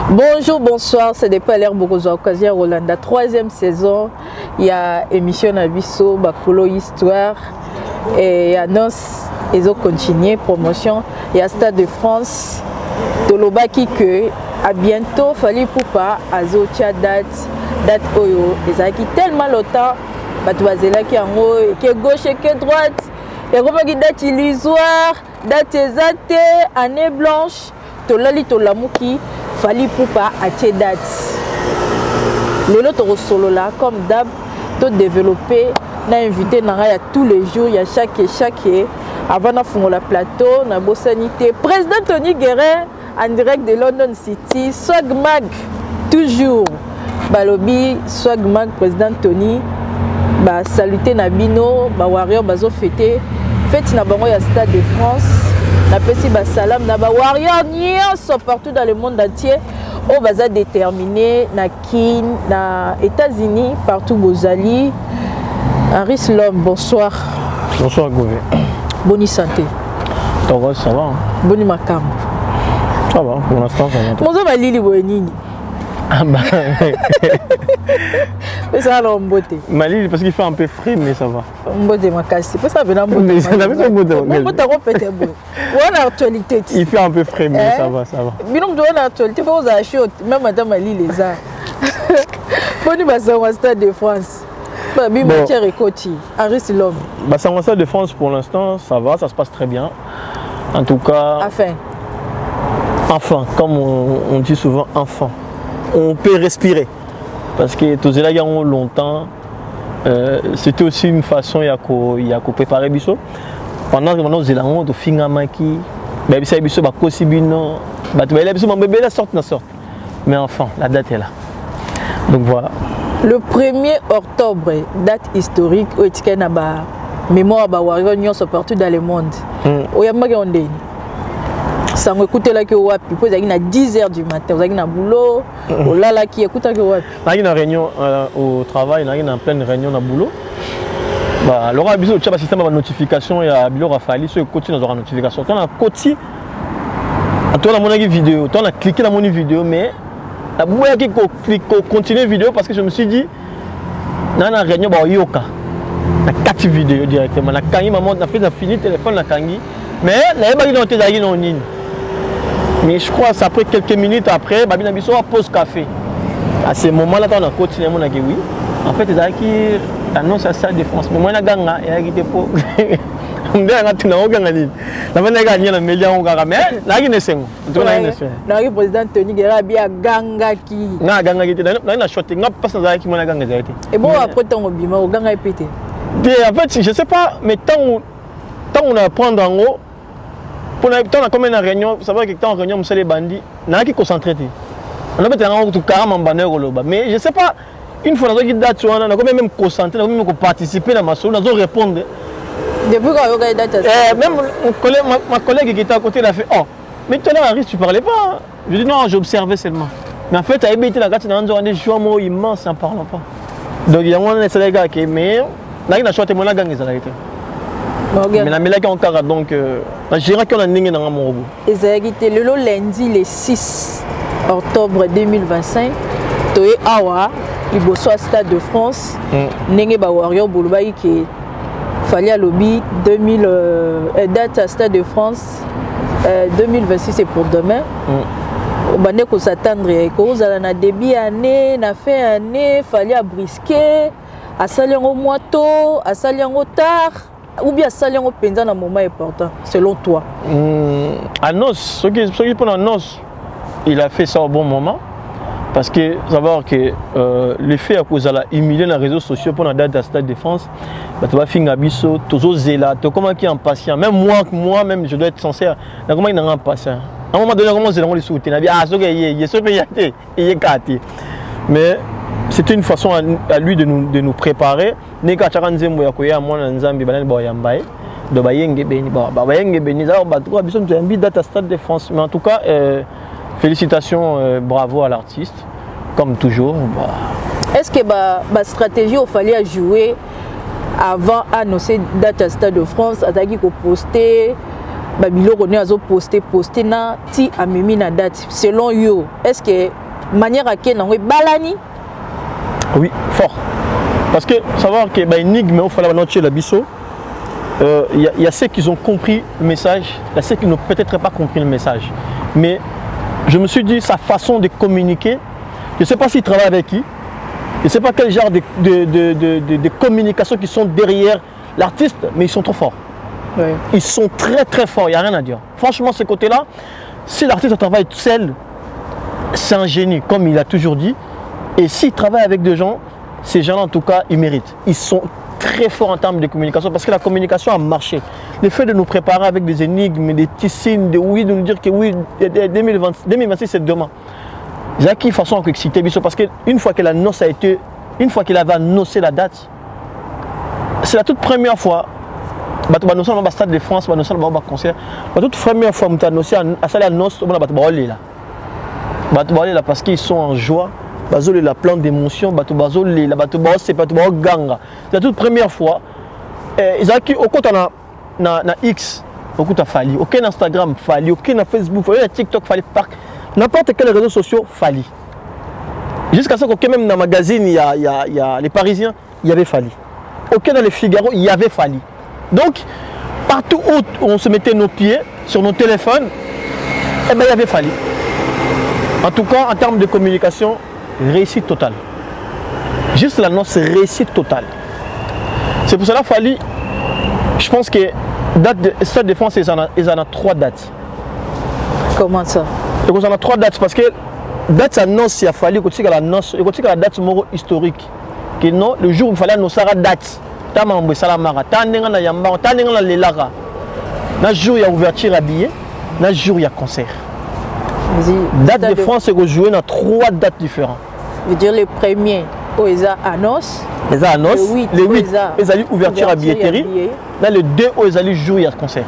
Bonjour, bonsoir, c'est des Palais Bogozo Occasion Rolanda, troisième saison. Il y a émission Nabiso, Bakolo Histoire et annonce, ils ont continué, promotion. Il y a Stade de France, Tolobaki que à bientôt, Fali Poupa, Azotia date Oyo. Les a qui tellement longtemps, Batouazela qui en haut, qui est gauche et qui est droite. Et comment qui date illusoire, date exate, année blanche, Tolali Tolamouki. Fali Poupa à date. Les autres solo là, comme d'hab, tout développé, n'a invité à tous les jours, il y a chaque avant de faire le plateau, na Bossanité. Président Tony Guérin en direct de London City, Swag Mag, toujours. Balobi, Swag Mag, président Tony, bah saluté Nabino, bah Warrior, bazo fêté, fête na bango ya Stade de France. Na pesi ba salam na ba warrior nyonso partout dans le monde entier au baza déterminé na kin na États-Unis partout bozali. Henri Slom, bonsoir. Bonsoir Gouvé. Bonne santé. Toi ça va? Bonne makam. Ça va, pour l'instant ça va. Mozo malili boyenini. Ah bah. Mais ça va beauté. Malili parce qu'il fait un peu frais mais ça va. Mbote makasi. Pour ça venant mbote. Mais ça n'a pas mbote. Mbote on peut bon. Voilà actualité. Il fait un peu frais mais ça va. Binom de l'actualité faut aux achats même madame Malili les a. Bonne basa au Stade de France. Babi Mathieu Rekoti, Henri Slom. Bah ça au Stade de France pour l'instant ça va, ça se passe très bien. En tout cas. Enfin, comme on dit souvent enfant. On peut respirer parce que tous les gens ont longtemps c'était aussi une façon il y a préparer biso pendant que nous allons de fingamaki ben ça biso ba kosibino ba tu vas biso bébé la sorte mais enfin la date est là donc voilà le 1er octobre date historique au etikena ba mémoire ba warrior sont partout dans le monde oyamba ondeni. Ça m'écoute là que wapi pose à 10h du matin vous avez un boulot là là qui écoute que wapi il y a une réunion au travail il y a en pleine réunion na boulot bah alors à biso tu as système de notification et à bilo Rafali sur côté dans la notification quand on côté toi la mon vidéo toi on a cliqué dans mon vidéo mais la boua qui continue vidéo parce que je me suis dit dans la réunion bah yoka la 4 vidéos directement la kangi maman a fait fini téléphone la kangi mais la ba qui dans tes en ligne. Mais je crois que après quelques minutes après, Babi Nabiso a pause café. À ce moment-là, on a continué, on a dit oui. En fait, il y a qui annonce à Stade de France. Mais moi, je suis gagné, il y a qui était pauvre. On dit que nous gagné. La bonne gagné le média on gagne mais là il ne sait pas. Là le président Tony Guérin bien ganga qui. Na ganga qui là na shot nga passe dans qui moi ganga été. Et bon après ton obima au ganga pété. En fait, je sais pas mais tant on apprend en haut pour la temps comme une réunion, ça va que quand on réunion monsieur les bandits, n'a qui concentré. On a peut-être tout carrément banner au loba mais je sais pas une fois dans qui date on a quand même concentré, on a même participer dans ma soul, on a répondre. Depuis quand on a date même ma collègue qui était à côté l'a fait oh mais toi là Henri tu parlais pas. Je dis non, j'observais seulement. Mais en fait à ébêté la gâte dans un choix mot immense en parlant pas. Donc il y a un les gars qui mais là il a choisi mon la gang ils ont été. Mais la mélèque encore donc je dirais qu'on a ningé dans mon robot. Ezagité le lundi le 6 octobre 2025 toé awa iboso Stade de France ningé ba warrior bolubai qui fallait à lobby 2000 date à Stade de France 2026 c'est pour demain. On va ne s'attendre que à la début année na fin année fallait à brisquer à saliango moito à saliango tard. Ou bien salir au pendant un moment important, selon toi? À noces, ceux qui prennent à noces, il a fait ça au bon moment. Parce que savoir que l'effet à cause de la humilier dans les réseaux sociaux pour la date de Stade de France, tu vas finir à biso, tu vas zéla, tu comment qui est impatient. Même moi-même, je dois être sincère. Comment il est impatient? À un moment donné, comment c'est dans les soutiens? Ah, ce qu'il y a, ce qu'il y a, il est gâté. Mais c'était une façon à lui de nous préparer. Neka chakanzembo ya koya mwana nzambi banani ba yambaye do bayenge beni bayenge beni za ba trois biso tu ambi date à Stade de France mais en tout cas félicitations bravo à l'artiste comme toujours Est-ce que ba stratégie il fallait jouer avant annoncer date à Stade de France ataki ko poster babiloko ne azo poster na ti amemi na date selon yo est-ce que manière à nango balani? Oui, fort. Parce que savoir que bah énigme au fallait noter la biso. Il y a ceux qui ont compris le message, il y a ceux qui n'ont peut-être pas compris le message. Mais je me suis dit sa façon de communiquer, je ne sais pas s'il travaille avec qui, je ne sais pas quel genre de communication qui sont derrière l'artiste, mais ils sont trop forts. Oui. Ils sont très très forts, il n'y a rien à dire. Franchement, ce côté-là, si l'artiste travaille seul, c'est un génie, comme il a toujours dit. Et s'il travaille avec des gens, ces gens-là, en tout cas, ils méritent. Ils sont très forts en termes de communication parce que la communication a marché. Le fait de nous préparer avec des énigmes, des petits signes, de oui, de nous dire que oui, 2026 c'est demain. J'ai acquis façon excité parce qu'une fois que la noce a été, une fois qu'il avait annoncé la date, c'est la toute première fois. Bato annoncé dans le Stade de France, annoncé dans le concert. La toute première fois que annoncé à ça la noce, on a bato là. Bato là parce qu'ils sont en joie. Bazo la plein d'émotions, bato la bato c'est pas ganga. C'est la toute première fois. Ils ont au côté na X, au côté Fali, aucun Instagram Fali, aucun Facebook, aucun TikTok Fali, n'importe quel réseau social Fali. Jusqu'à ce qu'aucun même dans le magazine, il y a les Parisiens, il y avait Fali. Aucun dans les Figaro, il y avait Fali. Donc partout où on se mettait nos pieds sur nos téléphones, eh ben il y avait Fali. En tout cas, en termes de communication, réussite totale. Juste l'annonce, réussite totale. C'est pour cela qu'il fallait, je pense que Stade de France, ils en ont 3 dates. Comment ça? Ils en ont 3 dates parce que date annonce, il a fallu que la date historique. Que non, le jour où il fallait annoncer la date, le jour il y a ouverture à billets, le jour il y a concert. Date de France, c'est joué dans 3 dates différentes. Je veux dire les premiers, ils annoncent. Les annonces. Les 8, ils allaient ouverture à billetterie. Dans le 2, ils allaient jouer à concert.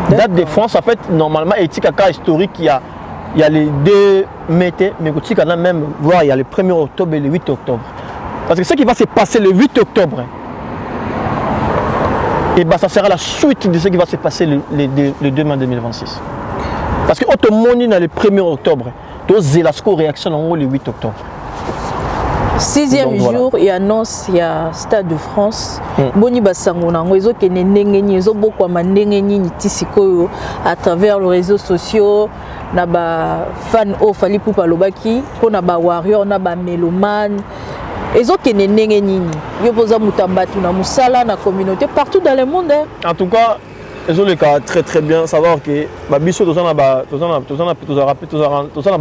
Date de France, en fait, normalement, il y a un cas historique, il y a les 2 mai, mais il y a même, il y a le 1er octobre et le 8 octobre. Parce que ce qui va se passer le 8 octobre, et ben, ça sera la suite de ce qui va se passer le 2 mai 2026. Parce que tout le monde dans le 1er octobre, tout Zelasco réaction le 8 octobre. 6e jour, il annonce il y a Stade de France. Boni basango nango ezo kene ndengeni ezo bokwa mandengeni nitisiko à travers les réseaux sociaux na ba fan o fali pupa lobaki po na ba warrior na ba meloman ezo kene ndengeni yo poza mutambatu na musala na communauté partout dans le monde. En tout cas, ils ont le cas très très bien savoir que ma biso tous na ba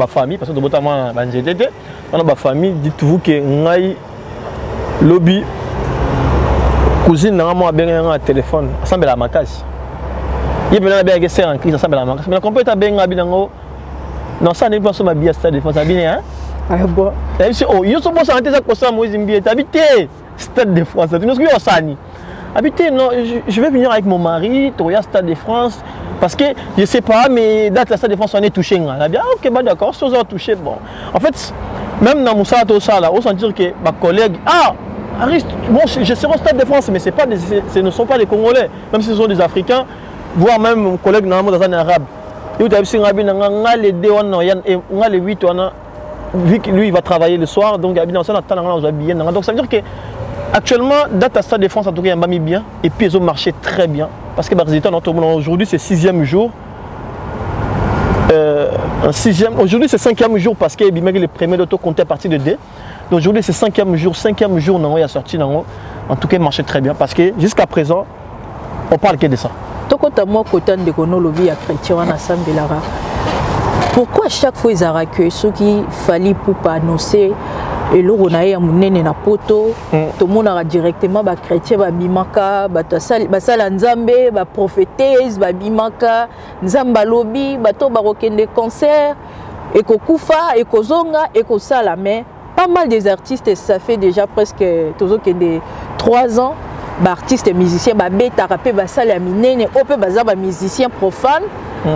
famille parce que de botamment ba nzete on a ba famille dites-vous que ngai lobby cousine na moi benga un téléphone ensemble la makasi yebena benga ser en crise ensemble la makasi mais la compétence benga binango non ça n'est pas sur ma bia Stade de France bien hein ah bon et c'est oh yo so bossa ante ça kosa Moïse Mbié habité Stade de France tu nous que osani habité non je vais venir avec mon mari Toya Stade de France parce que je sais pas mais date la Stade de France on est touché là bien OK bah d'accord si on a touché bon en fait même dans Moussa tout ça là on sentir que ma collègue Ariste bon je serai au Stade de France mais ce ne sont pas les Congolais même si ce sont des Africains voire même mon collègue dans un arabe et vous avez vu les 2 on a les 8 on a vu que lui il va travailler le soir donc il dans ça donc ça veut dire que actuellement, date à Stade de France, en tout cas, il y a mis bien. Et puis, ils ont marché très bien. Parce que les résultats, aujourd'hui, c'est 6e jour. Aujourd'hui, c'est 5e jour parce que les premiers d'auto comptaient à partir de D. Donc, aujourd'hui, c'est 5e jour. 5e jour, il a sorti. En tout cas, il marchait très bien. Parce que jusqu'à présent, on parle que de ça. Pourquoi chaque fois ils arrêtent ceux qui fallait pour pas annoncer et le ronaï a monné na poto tout le monde a directement ba chrétien ba bimaka ba sala nzambe ba prophétesse ba bimaka nzamba lobby ba to ba rokende concert et kokufa et kozonga et kosala mais pas mal des artistes ça fait déjà presque tozo kende 3 ans ba artistes et musiciens ba beta rapé ba sala minene opé baza ba musiciens profanes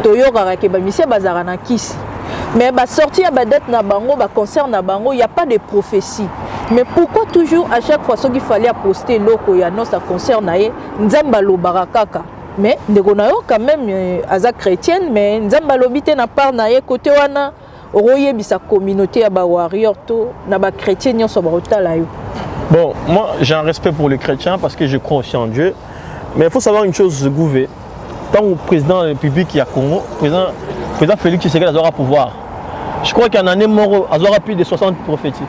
toyokaka ke ba musiciens bazara na kisi. Mais bah sortir à date na bango, bah concert na bango, il y a pas de prophétie. Mais pourquoi toujours à chaque fois qu'il fallait poster loko y annonce à concert naé nzamba lo barakaka. mais ndeko na yo quand même aza chrétienne mais nzamba lobité na part na ye côté wana oyebisa communauté ya ba warrior to na ba chrétien nyonso ba otala yo. Bon, moi j'ai un respect pour les chrétiens parce que je crois aussi en Dieu, mais il faut savoir une chose, Gouvé, tant que président de la République il y a Congo, président Félix Tshisekedi aura pouvoir. Je crois qu'il y en a un mort, il aura plus de 60 prophéties.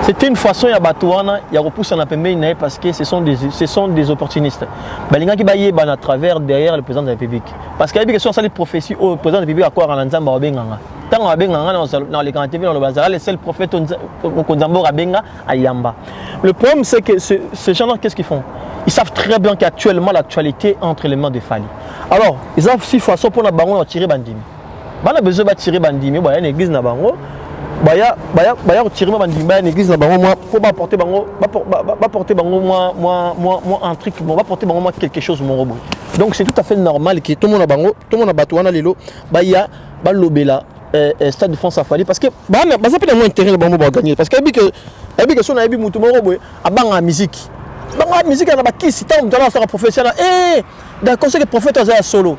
C'était une façon, il y a Batouana, il y a repoussé en Pembe parce que ce sont des opportunistes. Les gens qui baillent à travers, derrière le président de la République. Parce qu'il y a des questions sur les prophéties, au président de la République, à quoi on a tant on a dans les grands TV, dans le bazar, les seuls prophètes au Konzambo Rabenga à Yamba. Le problème, c'est que ces gens-là, qu'est-ce qu'ils font? Ils savent très bien qu'actuellement, l'actualité est entre les mains de Fali. Alors, ils ont 6 façons pour nous tirer Bandimi. On a besoin de tirer Bandimi, il y a une église dans Bango. Baya tirer Bandimi, il y a une église dans Bango. Pour porter Bango, moi un truc, va porter Bango quelque chose, mon robot. Donc, c'est tout à fait normal que tout le monde a Bango, tout le monde a Batouana Lilo, Baya, Balobela. Stade de France à Fali parce que ça peut être intérêt de gagner parce que si on a vu Moutoumoro à la musique la musique elle a qui si tant de faire professionnel et d'accord c'est que prophète a solo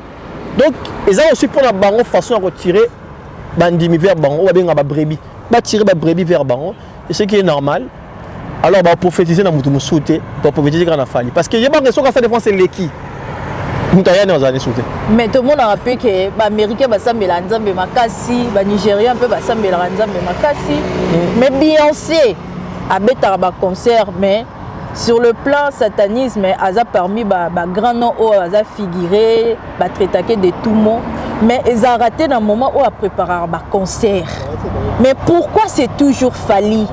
donc ils ont aussi pour la bango façon à retirer bandimi vers bango ou bien à brebis ba tirer ba brebis vers bango et ce qui est normal alors ba prophétiser na Moutoumou sauter pour prophétiser grand à Fali parce que il y a pas raison que ça défense c'est l'équipe. Mais tout le monde a rappelé que les Américains basambela nzambe makasi, les Nigériens peu basambela nzambe makasi. Mais Beyoncé a betara ba concert mais sur le plan satanisme a permis ba grand nom au a figuré, ba traiter de tout monde mais ils ont raté dans le moment où a préparé ba concert. Mais pourquoi c'est toujours Fali?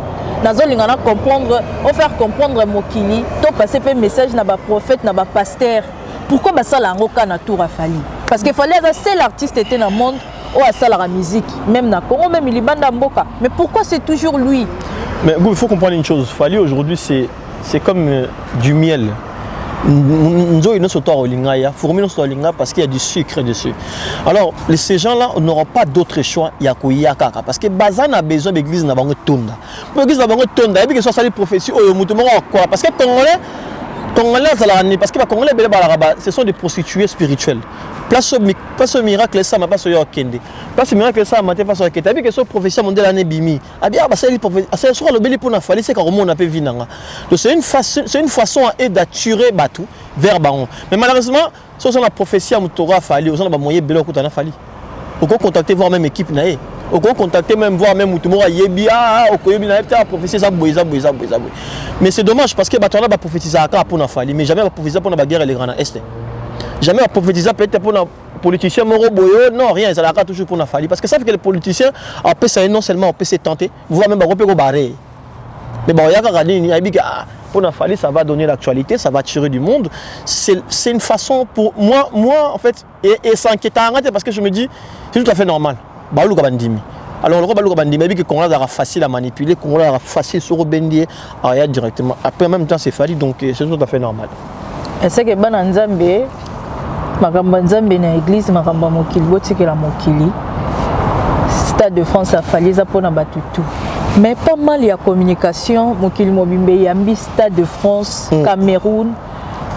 Nazolingana comprendre, on faire comprendre Mokili, to passer pe message na ba prophète na ba pasteur. Pourquoi ça la roca na tour a Fali? Parce qu'il fallait que seul artiste était dans le monde où a ça la musique, même na Congo, même il banda mboka. Mais pourquoi c'est toujours lui? Mais il faut comprendre une chose. Fali aujourd'hui c'est comme du miel. Nous avons parce qu'il y a du sucre dessus. Alors ces gens-là n'auront pas d'autre choix parce que Bazan a besoin de l'église na bango tonda. L'église na bango tonda et puis que soit les prophéties parce que Congolais, parce que les Congolais, ce sont des prostituées spirituelles. Place au miracle, ça m'a pas sur Kende. Place au miracle, ça m'a pas sur Kende. Avec ce professeur mondial l'année Bimi. Ah bien, c'est sur le bel pour Nafali, c'est quand on a fait Vinanga. Donc c'est une façon d'attirer Batou vers Baron. Mais malheureusement, si on a prophétie à Moutora Fali, on a moyen de Kutana Fali. On peut contacter voir même équipe naé. On peut contacter même voir même Moutoumora Yebia, Okoyebi na a prophétiser ça boisa. Mais c'est dommage parce que Batona va prophétiser à pour na Fali, mais jamais va prophétiser pour la guerre et les grands est. Jamais va prophétiser peut-être pour les politiciens Moro Boyo, non rien, ça la toujours pour na Fali parce que ça fait que les politiciens après ça non seulement on peut se tenter, voire même on peut go barrer. Mais bon, il y a regardé une pour na Fali, ça va donner l'actualité, ça va tirer du monde. C'est une façon pour moi en fait et ça inquiète parce que je me dis c'est tout à fait normal. Balou Kabandimi. Alors le Balou Kabandimi, il qu'on a facile à manipuler, qu'on a facile sur Bendier, arrière directement. Après en même temps c'est Fali donc c'est tout à fait normal. Est-ce que ban Nzambe makambo Nzambe na église makambo mokili botikela mokili. Stade de France a Fali za pona batutu. Mais pas mal il y a communication mokili mobimbe yambi Stade de France, Cameroun,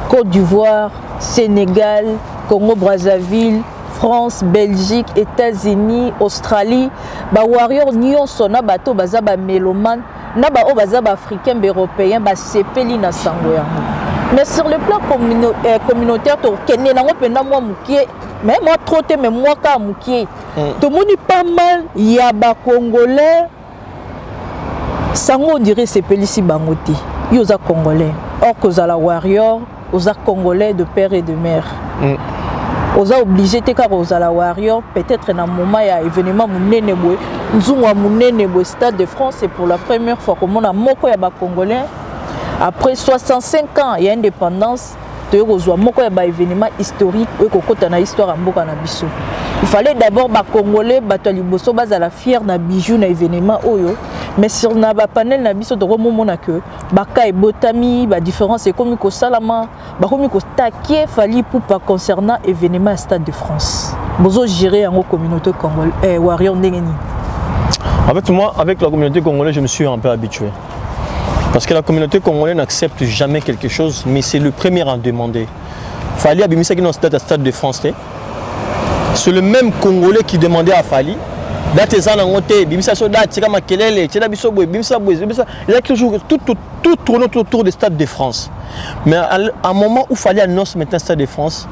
Côte d'Ivoire, Sénégal, Congo Brazzaville, France, Belgique, États-Unis, Australie, ba warrior nyonso na bato baza ba mélomane, na ba o baza ba africain, européen, ba sepeli na sango yango. Mais sur le plan communautaire, to kenne nango penda moi mukie, mais moi trop te mais moi ka mukie. To moni pas mal ya ba congolais. Sango on dirait sepeli si bangote. Yo za congolais. Or que za la warrior, aux congolais de père et de mère. Oza obligé te car aux la warrior peut-être dans moment il y a événement munene boy nzungwa munene boy Stade de France c'est pour la première fois comme on a moko ya ba congolais après 65 ans il y a indépendance de rozwa moko ya ba événement historique et kokota na histoire mboka na biso. Il fallait d'abord ba congolais bato liboso bazala fier na bijou na événement oyo mais sur na ba panel na biso de remomona que baka e botami ba différence comme ko salama ba comme ko taquer Fali pour pas concernant événement Stade de France. Bozo gérer en communauté congolaise warrior ndengeni. En fait moi avec la communauté congolaise je me suis un peu habitué. Parce que la communauté congolaise n'accepte jamais quelque chose mais c'est le premier à demander. Fali a bimisa qui dans le stade de France. C'est le même Congolais qui demandait à Fali. Date ezana ngote, bimisa so date, c'est comme kelele, c'est la biso boy, bimisa boy, bimisa. Il y a toujours tout tourne autour du stade de France. Mais à un moment où Fali annonce maintenant stade de France,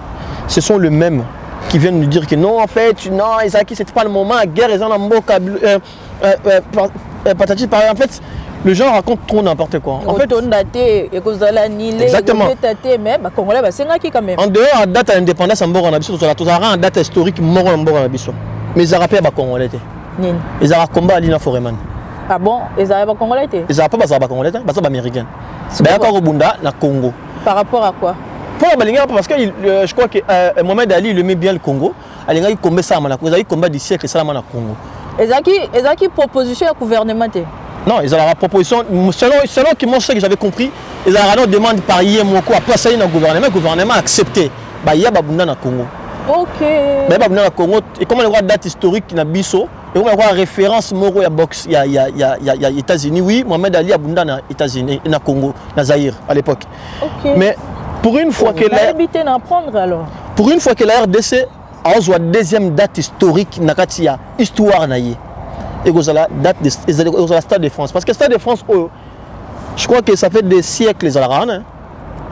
ce sont les mêmes qui viennent nous dire que non, en fait, non, Isaki, c'était pas le moment, la guerre, ils ont un patati par en fait, le gens racontent trop n'importe quoi. En fait, exactement. En dehors de date d'indépendance, en date historique, mort en Bisso. Mais ils ont rappelé à Congolais. Ils ont combat à Lina Foreman. Ah bon? Ils ont Congolais? Ils n'ont pas Congolais, ils américains. C'est encore au Bunda, na Congo. Par rapport à quoi? Parce que je crois que Mohamed Ali il aimait bien le Congo. Il a combattu ça à combat du siècle ça au Congo. Ils ont proposition au gouvernement? Non, ils ont la proposition selon que moi ce que j'avais compris, ils ont une demande par Yemoko à placer dans le gouvernement a accepté. Bah il y a Babunda na Congo. OK. Mais Babunda na Congo et comme on voit date historique na biso et on voit référence moro ya box il y a États-Unis oui, Mohamed Ali Babunda na États-Unis na Congo, na Zaïre à l'époque. OK. Mais pour une fois que la RDC a une deuxième date historique na katia histoire na ye et que la date de Stade de France parce que Stade de France je crois que ça fait des siècles les alarans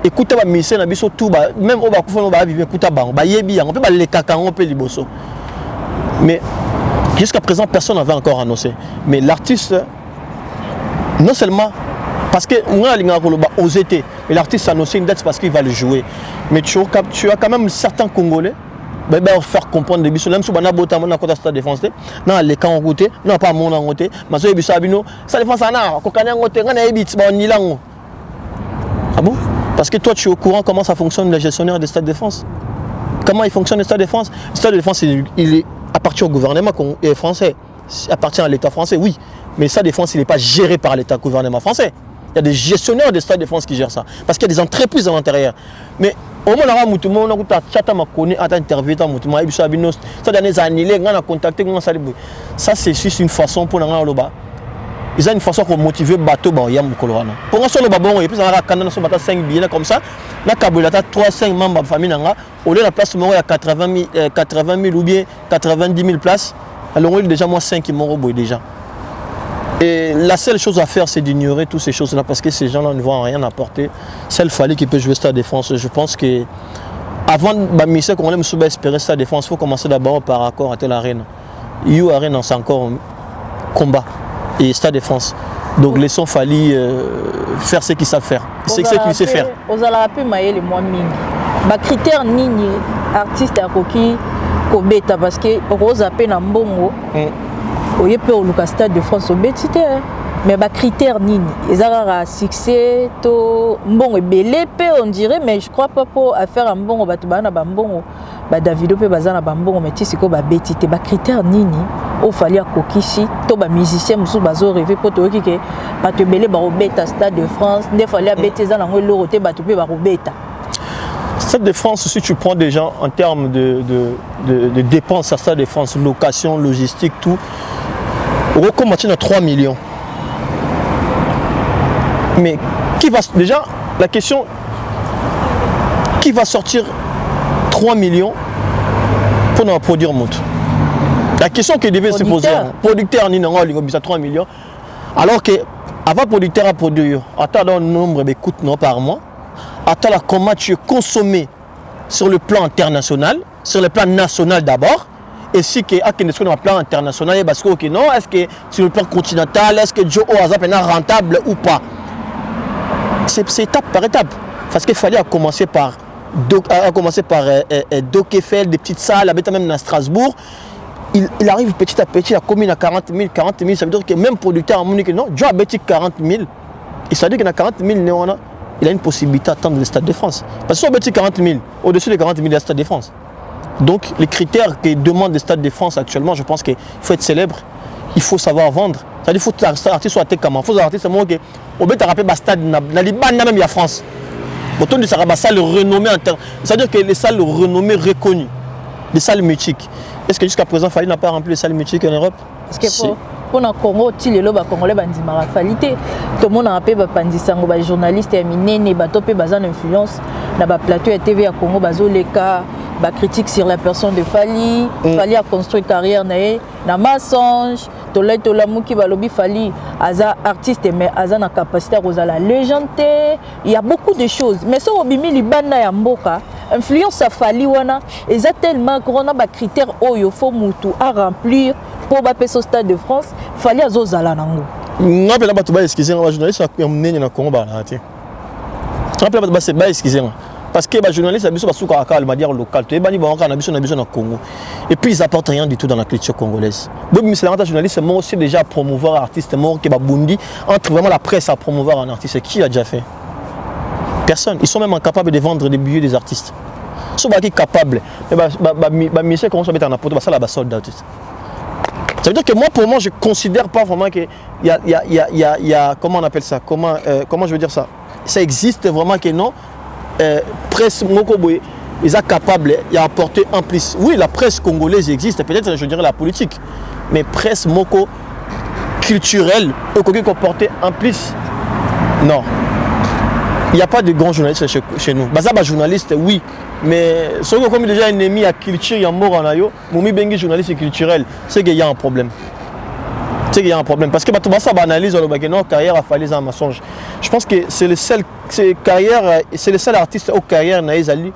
écoutez ba mission na biso tout même au ba kufano ba vivre écoutez ba yebi on peut ba les kakango pe liboso mais jusqu'à présent personne n'avait encore annoncé mais l'artiste non seulement parce que on a osé, mais l'artiste a annoncé une date parce qu'il va le jouer. Mais tu as quand même certains Congolais, faire comprendre des bisous, même si on a beau temps, on a côté stade défense, non les camps en côté, non pas mon en côté, mais ça y est ça défense ça n'a, cocagne en côté, on aébit, on y langue. Ah bon? Parce que toi tu es au courant comment ça fonctionne le gestionnaire des stades de défense. Comment il fonctionne le stade de défense? Le stade de défense il est appartient au gouvernement français, appartient à l'État français, oui, mais le stade de défense il n'est pas géré par l'État gouvernement français. Il y a des gestionnaires des stades de France qui gèrent ça. Parce qu'il y a des entreprises à l'intérieur. Mais au moment où on a interviewé, ça c'est juste une façon pour nous. Ils ont une façon pour motiver le bateau. Pour l'instant, on a 5 billets comme ça. On a 3-5 membres de la famille. Au lieu de la place, il y a 80 000 ou bien 90 000 places. Alors, on a déjà 5 qui m'ont déjà. Et la seule chose à faire, c'est d'ignorer toutes ces choses-là parce que ces gens-là ne vont rien apporter. C'est le Fali qui peut jouer Stade Défense. Je pense que avant de qu'on aime espérer Stade Défense, il faut commencer d'abord par accord à telle arène. You Arena, c'est encore un combat et Stade Défense. Donc laissons Fali faire ce qu'il sait faire. C'est ce qu'il sait faire. Aux alapes maïe les moins ming. Ba critère nini artiste à coquille kobeta parce que rose à peine en bongo. Oye pe au Stade de France au betité mais ba critère nini ezara succès to mbongo belé pe on dirait mais je crois pas pour faire un mbongo ba tubana ba mbongo ba Davido pe bazana ba mbongo mais ti siko ba betité ba critère nini o fali a kokishi to ba musicien musu bazo rêver pour to ki ke ba te belé ba robeta Stade de France ne fallait a beteza na ngolo roté ba to pe ba robeta. Stade de France, si tu prends des gens en termes de dépenses à Stade de France, location, logistique, tout, on recommence à 3 millions. Mais qui va déjà, la question, qui va sortir 3 millions pour nous produire monte? La question qui devait se poser, producteur ni non, il 3 millions, alors que avant producteur à produire, attends un nombre de coûts par mois. Attends comment tu es consommé sur le plan international, sur le plan national d'abord, et si que sur le plan international, parce que non, est-ce que sur le plan continental, est-ce que Joe Oazap est rentable ou pas? C'est étape par étape, parce qu'il fallait commencer par Dockefeldt, des petites salles, même à Strasbourg. Il arrive petit à petit, la commune à 40 000, ça veut dire que même producteur a dit que non, Joe a bâti 40 000, et ça veut dire qu'il y a 40 000 il a une possibilité d'attendre le Stade de France. Parce que si on bâtit 40 000, au-dessus des 40 000, il y a le Stade de France. Donc les critères que demande le Stade de France actuellement, je pense qu'il faut être célèbre, il faut savoir vendre. C'est-à-dire qu'il faut que l'artiste soit comment. Il faut que l'artiste soit que au bet rappelé le stade na Liban même la France. Autant de ça salle renommée en termes. C'est-à-dire que les salles renommées reconnues, des salles mythiques. Est-ce que jusqu'à présent Fali n'a pas rempli les salles mythiques en Europe? Parce que pour le Congo, il y a des Congolais qui ont fait tout le monde a appelé les journalistes et les influence. na ba plateau ya TV ya Congo bazoleka ba critique sur la personne de Fally. Fally a construit carrière na mensonge. Tola muki balobi Fally aza artiste mais aza na capacité à la légende. Il y a beaucoup de choses. Mais so obimi libanda ya mboka influence à Fally wana eza tellement grand na ba critères oyo faut mutu à remplir pour ba peso Stade de France. Fally azozala nango. Ngapela bato ba excuser ba journaliste ya mnene na Congo ba na te. Ngapela bato ba se ba excuser parce que les journalistes sont à la manière locale. Et puis ils n'apportent rien du tout dans la culture congolaise. Donc les journalistes sont aussi déjà à promouvoir artistes morts qui Babundi entre vraiment la presse à promouvoir un artiste. Qui l'a déjà fait? Personne. Ils sont même incapables de vendre des billets des artistes. Ils sont capables. Mais c'est comment ça va être en apportant ça la soldat. Ça veut dire que moi, pour moi, je ne considère pas vraiment qu'il y a comment on appelle ça, comment je veux dire ça. Ça existe vraiment que non. Presse Mokoboye, ils sont capables d'apporter en plus. Oui, la presse congolaise existe, peut-être je dirais la politique, mais presse Moko culturelle, qui porter en plus. Non. Il n'y a pas de grands journalistes chez nous. Bazaba journaliste, oui, mais ceux qui ont déjà un ennemi à culture, il y a mort en ayo, Moumi Bengi journaliste culturel, c'est qu'il y a un problème. C'est qu'il y a un problème. Parce que tout ça analyse la carrière a fallu un mensonge. Je pense que c'est le seul artiste au carrière naïzali.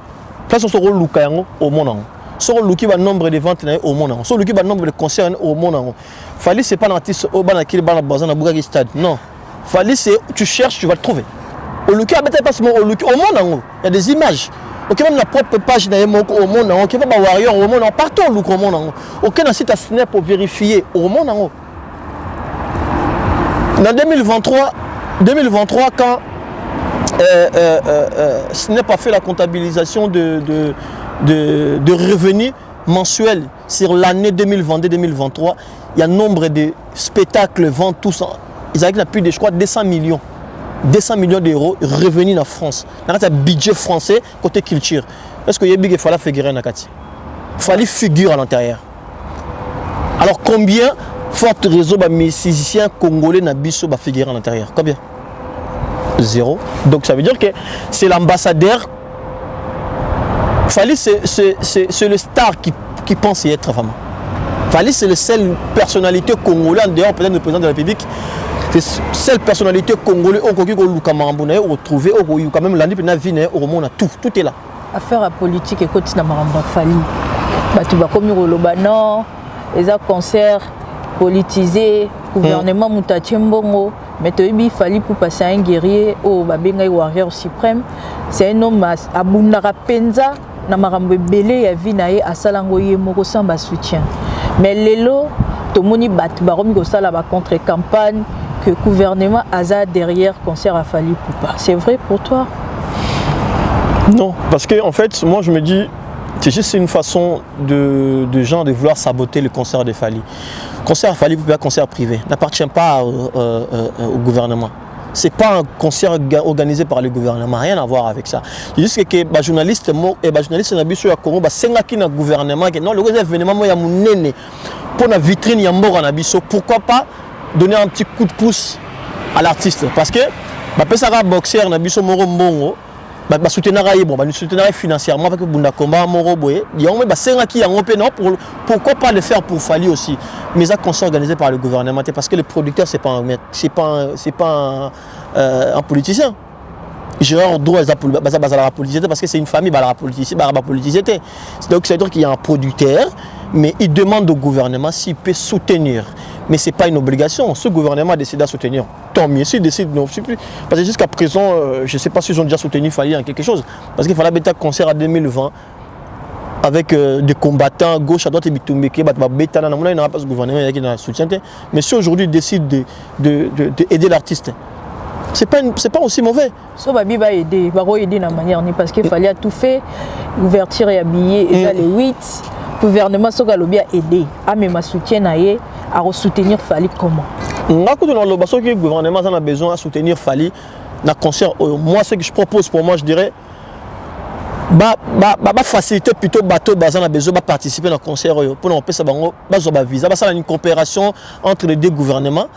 Place sur le Lukayango au monde. Sur le qui va nombre de ventes au monde. Sur le qui va nombre de concerts au monde. Fally c'est pas un artiste au ban qui ba bazan na Bougaki stade. Non. Fally c'est tu cherches, tu vas le trouver. Au Luki peut-être pas seulement au Luki au monde. Il y a des images. Ok, même la propre page au monde. Ok, même Warrior au monde. Partout au Luki au monde. Aucun site à Snap pour vérifier au monde. En 2023, quand Snap a fait la comptabilisation de revenus mensuels sur l'année 2022-2023, il y a un nombre de spectacles vendus tous. Ils avaient plus de, je crois, 200 millions d'euros revenus en France. Dans un budget français côté culture. Est-ce qu'il y a big fallait figurer dans Kati? Fallait figurer à l'intérieur. Alors combien fort réseau de musiciens congolais na biso ba figurer à l'intérieur? Combien? 0. Donc ça veut dire que c'est l'ambassadeur. Fally c'est le star qui pense y être vraiment. Fally c'est la seule personnalité congolaise en dehors peut-être du président de la République. C'est la seule personnalité congolaise au Congo au retrouver au quand même l'année na vie au monde tout est là. Affaire à politique et continue na maramba Fally. Ba tu ba comme Roloba non, les concerts politisé, gouvernement Moutatiembongo, mais il fallait pour passer un guerrier au Babenga Warrior suprême. C'est un homme à Bundara Penza, Namarambe Belé, à Vinae, à Salangoye, Moko Samba soutien. Mais l'élo, tout le monde bat Baromi Gosala contre-campagne, que le gouvernement a derrière concert à Fally Poupa. C'est vrai pour toi? Non, parce que en fait, moi je me dis, c'est juste une façon de gens de vouloir saboter le concert de Fally. Concert Fally Poupa, un concert privé, n'appartient pas au gouvernement. Ce n'est pas un concert organisé par le gouvernement, rien à voir avec ça. C'est juste que les journalistes et les journalistes à Congo, c'est un gouvernement qui non, le événement pour la vitrine Yambora Nabiso, pourquoi pas donner un petit coup de pouce à l'artiste? Parce que les boxeurs Nabiso Moro Mbongo, nous soutenons financièrement parce que Bunda Komba Moroboye, pourquoi pas le faire pour Fally aussi? Mais ça concert organisé par le gouvernement parce que le producteur c'est pas un politicien. Gérard droit la politicité parce que c'est une famille la politicité. Donc c'est à dire qu'il y a un producteur mais il demande au gouvernement s'il peut soutenir. Mais ce n'est pas une obligation. Ce gouvernement a décidé de soutenir. Tant mieux. S'il décide, non, parce que jusqu'à présent, je ne sais pas s'ils ont déjà soutenu Fally en quelque chose. Parce qu'il fallait mettre un concert en 2020 avec des combattants gauche à droite et Bitumbeke, il n'y a pas ce gouvernement qui a soutien. Mais si aujourd'hui il décide d'aider l'artiste, ce n'est pas aussi mauvais. So babi va aider, de la manière parce qu'il fallait tout faire, ouverture et habiller, et les 8. Le gouvernement a aidé, à même soutien à soutenir Fally comment? Le gouvernement a besoin de soutenir Fally dans le concert. Moi, ce que je propose pour moi, je dirais, faciliter plutôt bateau bazan a besoin de participer dans le concert pour nous faire ça visa. Ça une coopération entre les deux gouvernements.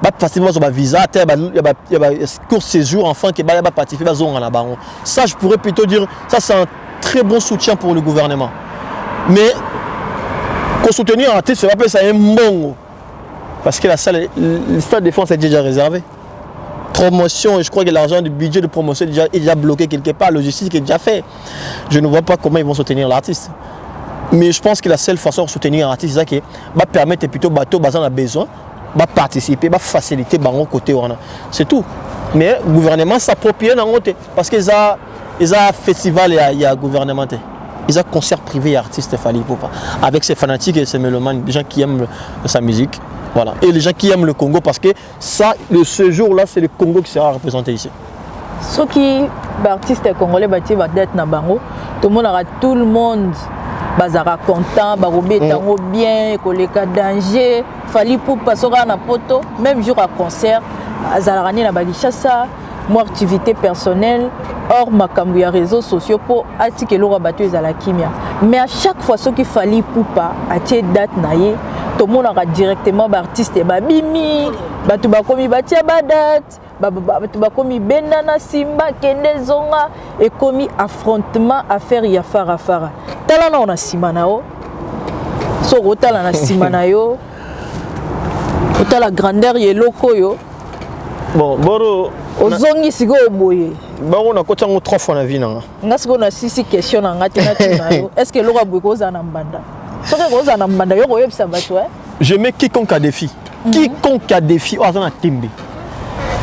ba facilement sur ba visa, il y a court séjour enfin qui ba participer ba zone na bango. Ça je pourrais plutôt dire ça c'est un très bon soutien pour le gouvernement. Mais pour soutenir un artiste, ça va pas ça un bon parce que la salle le stade de France est déjà réservé. Promotion, je crois que l'argent du budget de promotion est déjà bloqué quelque part, la logistique est déjà fait. Je ne vois pas comment ils vont soutenir l'artiste. Mais je pense que la seule façon de soutenir un artiste, c'est que va permettre plutôt bateau basant a besoin, va participer, va faciliter bango côté c'est tout. Mais le gouvernement s'approprie dans côté parce qu'ils ont un festival il y a gouvernement. Ils ont un concert privé artiste Fally Ipupa avec ses fanatiques et ses mélomanes, des gens qui aiment sa musique. Voilà. Et les gens qui aiment le Congo parce que ça, ce jour-là, c'est le Congo qui sera représenté ici. Ceux qui artistes congolais bâti va d'être na bango, tout le monde bazara content, barobé tango bien, koleka danger, Fally Ipupa sera na poto, même jour à concert, azarani na balishasa, moi activité personnelle, hors makambu ya réseaux sociaux pour atikelo rabato ezala kimia. Mais à chaque fois ceux qui Fally Ipupa a tie date naie tout le monde aura directement l'artiste et babimi batu bakomi batia badat batu bakomi benana simba kende zonga et komi affrontement affaire ya fara tala na on a simanao so rotala na simanayo otala grandeur ye loko yo bon boro ozongi sigo oboye bango na kotango 3 fois na vie nanga ngasiko na sisi question na ngati na tinayo est-ce que loko boye ko za na mbanda. Je mets quiconque a défi. Quiconque a défi, on a Timbi.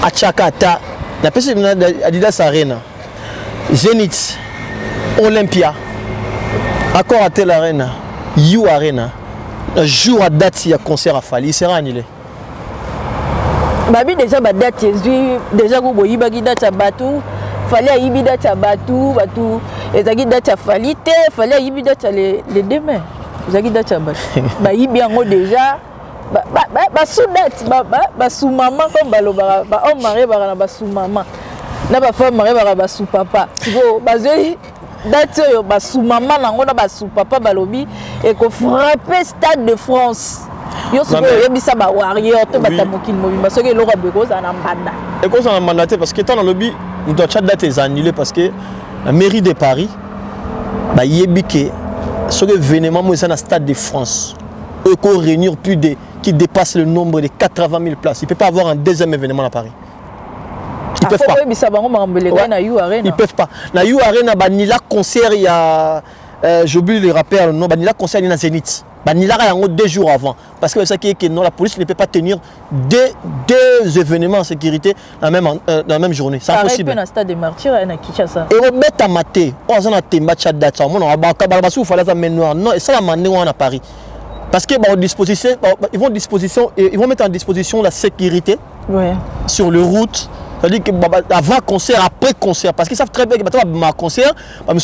À Chakata, la personne Adidas Arena, Zenith, Olympia, Accor à Tel Arena, You Arena, un jour à date, il y a concert à Fally, il sera annulé. Babi déjà date, déjà vous y date à Batou, Fally à Ibi date à Batou, et Zagi date à Fally, Fally à Ibi date les demain. Zagi date ba Ibi en déjà ba soudate ba sous maman comme balobara ba homme marié ba sous maman na ba femme mariée ba sous papa go ba zoi date yo ba sous maman nango na ba sous papa balobi et ko frapper Stade de France yo so yebisa ba warrior to batamokil mobimba soki eloko beko za na mbanda et ko ça na mandaté parce que tant dans le lobby nous doit chat date est annulé parce que la mairie de Paris ba yebike ce événement moi c'est un Stade de France eux qu'on réunir plus de qui dépasse le nombre de 80 000 places. Il ne peut pas avoir un deuxième événement à Paris. Ils ne peuvent pas. Ils peuvent pas. Na You Arena, il y a concert, il y a j'oublie les rappeurs, non, il y a concert il y a Zénith. Il y a 2 jours avant parce que ça qui est que non, la police ne peut pas tenir deux événements en sécurité dans la même journée. C'est impossible. Pareil, stade de martyrs à Kinshasa. Et on met à mater. On a un match à date. On a non, et ça la manière à Paris. Parce qu'ils vont mettre en disposition la sécurité sur les routes. C'est-à-dire qu'avant concert, après concert. Parce qu'ils savent très bien que ma concert, comme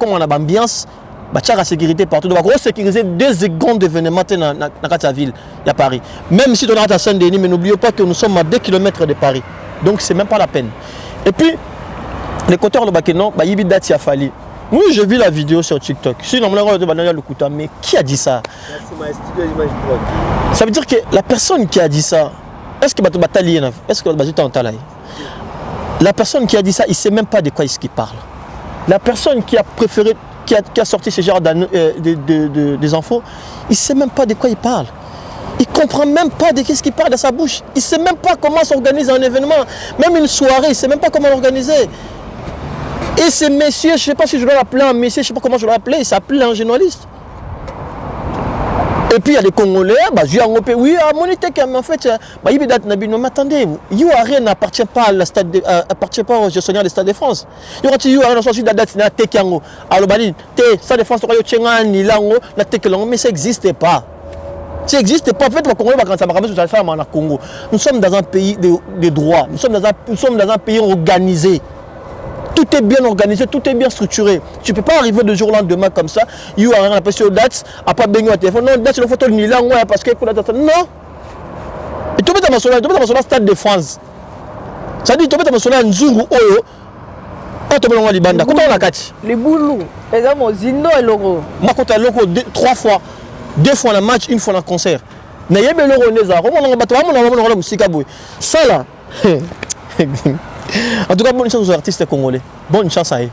on a l'ambiance, la sécurité partout. Donc, on va sécuriser 2 grands événements dans la ville, à Paris. Même si on a à Saint-Denis, mais n'oublions pas que nous sommes à 2 km de Paris. Donc, ce n'est même pas la peine. Et puis, les compteurs de Bakénon, il y a des Fally. Oui, j'ai vu la vidéo sur TikTok. Mais qui a dit ça? Ça veut dire que la personne qui a dit ça, est-ce que la personne qui a dit ça, il ne sait même pas de quoi il parle. La personne qui a préféré, qui a sorti ce genre des infos, il ne sait même pas de quoi il parle. Il ne comprend même pas de ce qu'il parle dans sa bouche. Il ne sait même pas comment s'organiser un événement. Même une soirée, il ne sait même pas comment l'organiser. Et ce monsieur, je ne sais pas si je dois l'appeler un monsieur, je ne sais pas comment je dois l'appeler, il s'appelle un journaliste. Et puis il y a des Congolais, oui, à mon idée, mais en fait, mais attendez, You Arena n'appartient pas à stade appartient pas au gestionnaire du Stade de France. Il y a You Arena soit la date na Tekiango, Alobani, Stade de France, mais ça n'existe pas. Ça n'existe pas. En fait, le Congo, nous sommes dans un pays de droit, nous sommes dans un pays organisé. Tout est bien organisé, tout est bien structuré. Tu ne peux pas arriver de jour au lendemain comme ça. You a rien apprécié aux dates, à pas baigner au téléphone. Non, date, c'est le photo ni là, parce que non. Et tu peux te mentionner le Stade de France. Ça dit, tu peux te mentionner un Nzungu Oyo. Oh, tu peux le Libanda. Quand on a catch. Les boulous. Les amis, Zindo et Logo. Moi, quand tu as Logo 3 fois, 2 fois dans le match, 1 fois dans le concert. N'ayez pas le renéza. Ça là. En tout cas, bonne chance aux artistes congolais. Bonne chance à eux.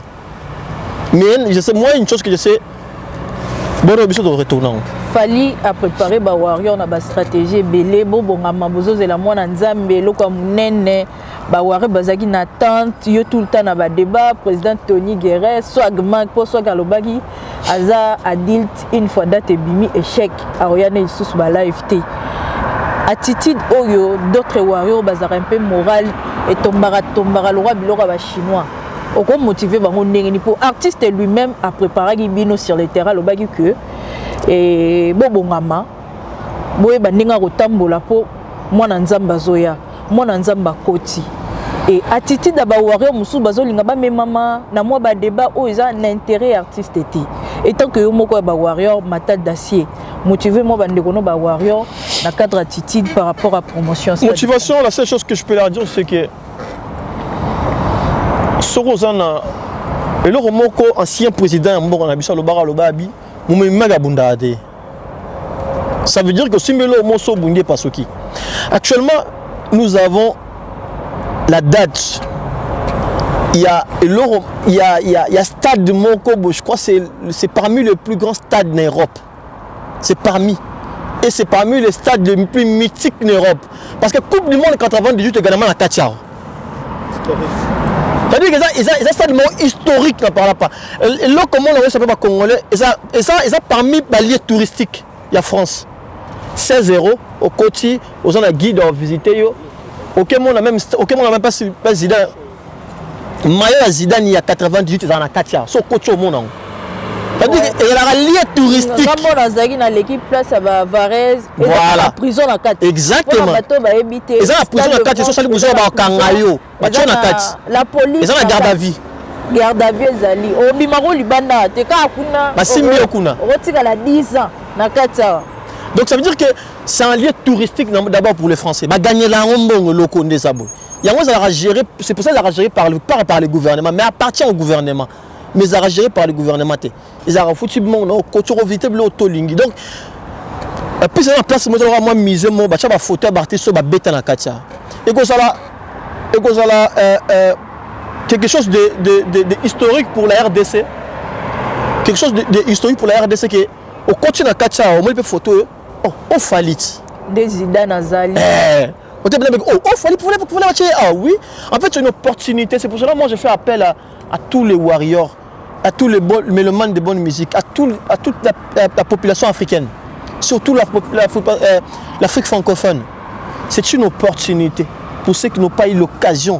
Mais je sais, moi, une chose que je sais, bon, on de retourner. Fali a préparé ba warrior na ba stratégie belé bo bonga mabozo zela mwana nzambe loko munene ba warrior bazaki na tente yo tout le temps na ba débat président Tony Guerre swagman pour swag alobaki aza adulte une fois date bimi échec aroyane isusu ba live té attitude oyo d'autres warriors bazara un peu moral et tombara lora biloko ba chinois oko motiver bango ndenge ni pour artiste lui-même a préparé bino sur le terrain lobaki que et bobongama boye bandinga kotambola po mwana nzamba zoya mwana nzamba koti et attitude da ba warrior musu bazolinga ba memama na moi ba débat o eza na intérêt artiste té et tant que yo moko ba warrior matal d'acier motiver moi bandeko no ba warrior na cadre attitude par rapport à promotion motivation. La seule chose que je peux leur dire c'est que Sorozana et le remoko ancien président moko na biso lobara lobabi. Ça veut dire que si actuellement nous avons la date. Il y a stade de Mokobo, je crois que c'est parmi les plus grands stades d'Europe. C'est parmi. Et c'est parmi les stades les plus mythiques d'Europe. Parce que Coupe du Monde 98 également à Katiao. C'est-à-dire qu'ils ont un stade historique, ne parle pas. Et là, comment on s'appelle pas congolais, et ça parmi les lieux touristiques, il y a France. 16 € au côté, aux gens guide à visiter. Aucun monde n'a même pas Zidane. Maillot Zidane, il y a 98, ils en ont 4 sur côté au monde. C'est-à-dire qu'il y a un lieu touristique. Dans l'équipe place à Varese, voilà. La prison à 4. Exactement. Ils ont la prison à 4, ils sont allés à Kangayo. La police. Ils ont la garde à vie. Garde à vie, Zali. Au Bimaro Libanda, Teka Akuna. Rotika la 10 ans. Donc ça veut dire que c'est un lieu touristique d'abord pour les Français. Bah gagner la rombongo locaux des abos. C'est pour ça qu'ils ont géré par le gouvernement, mais appartient au gouvernement. Mais ils ont géré par le gouvernement. Ils ont foutu mon côté vite le autolingi. Donc puis c'est la place moi moi miser mon bah ça photo artiste sur bête na katia. Et que ça là quelque chose de historique pour la RDC. Quelque chose de historique pour la RDC qui au continent na katia au moins peut photo oh falit des Zidane Azali. Ah oui, en fait c'est une opportunité. C'est pour cela que moi je fais appel à tous les warriors, à tous les mélomanes de bonne musique, à toute la population africaine, surtout l'Afrique francophone. C'est une opportunité pour ceux qui n'ont pas eu l'occasion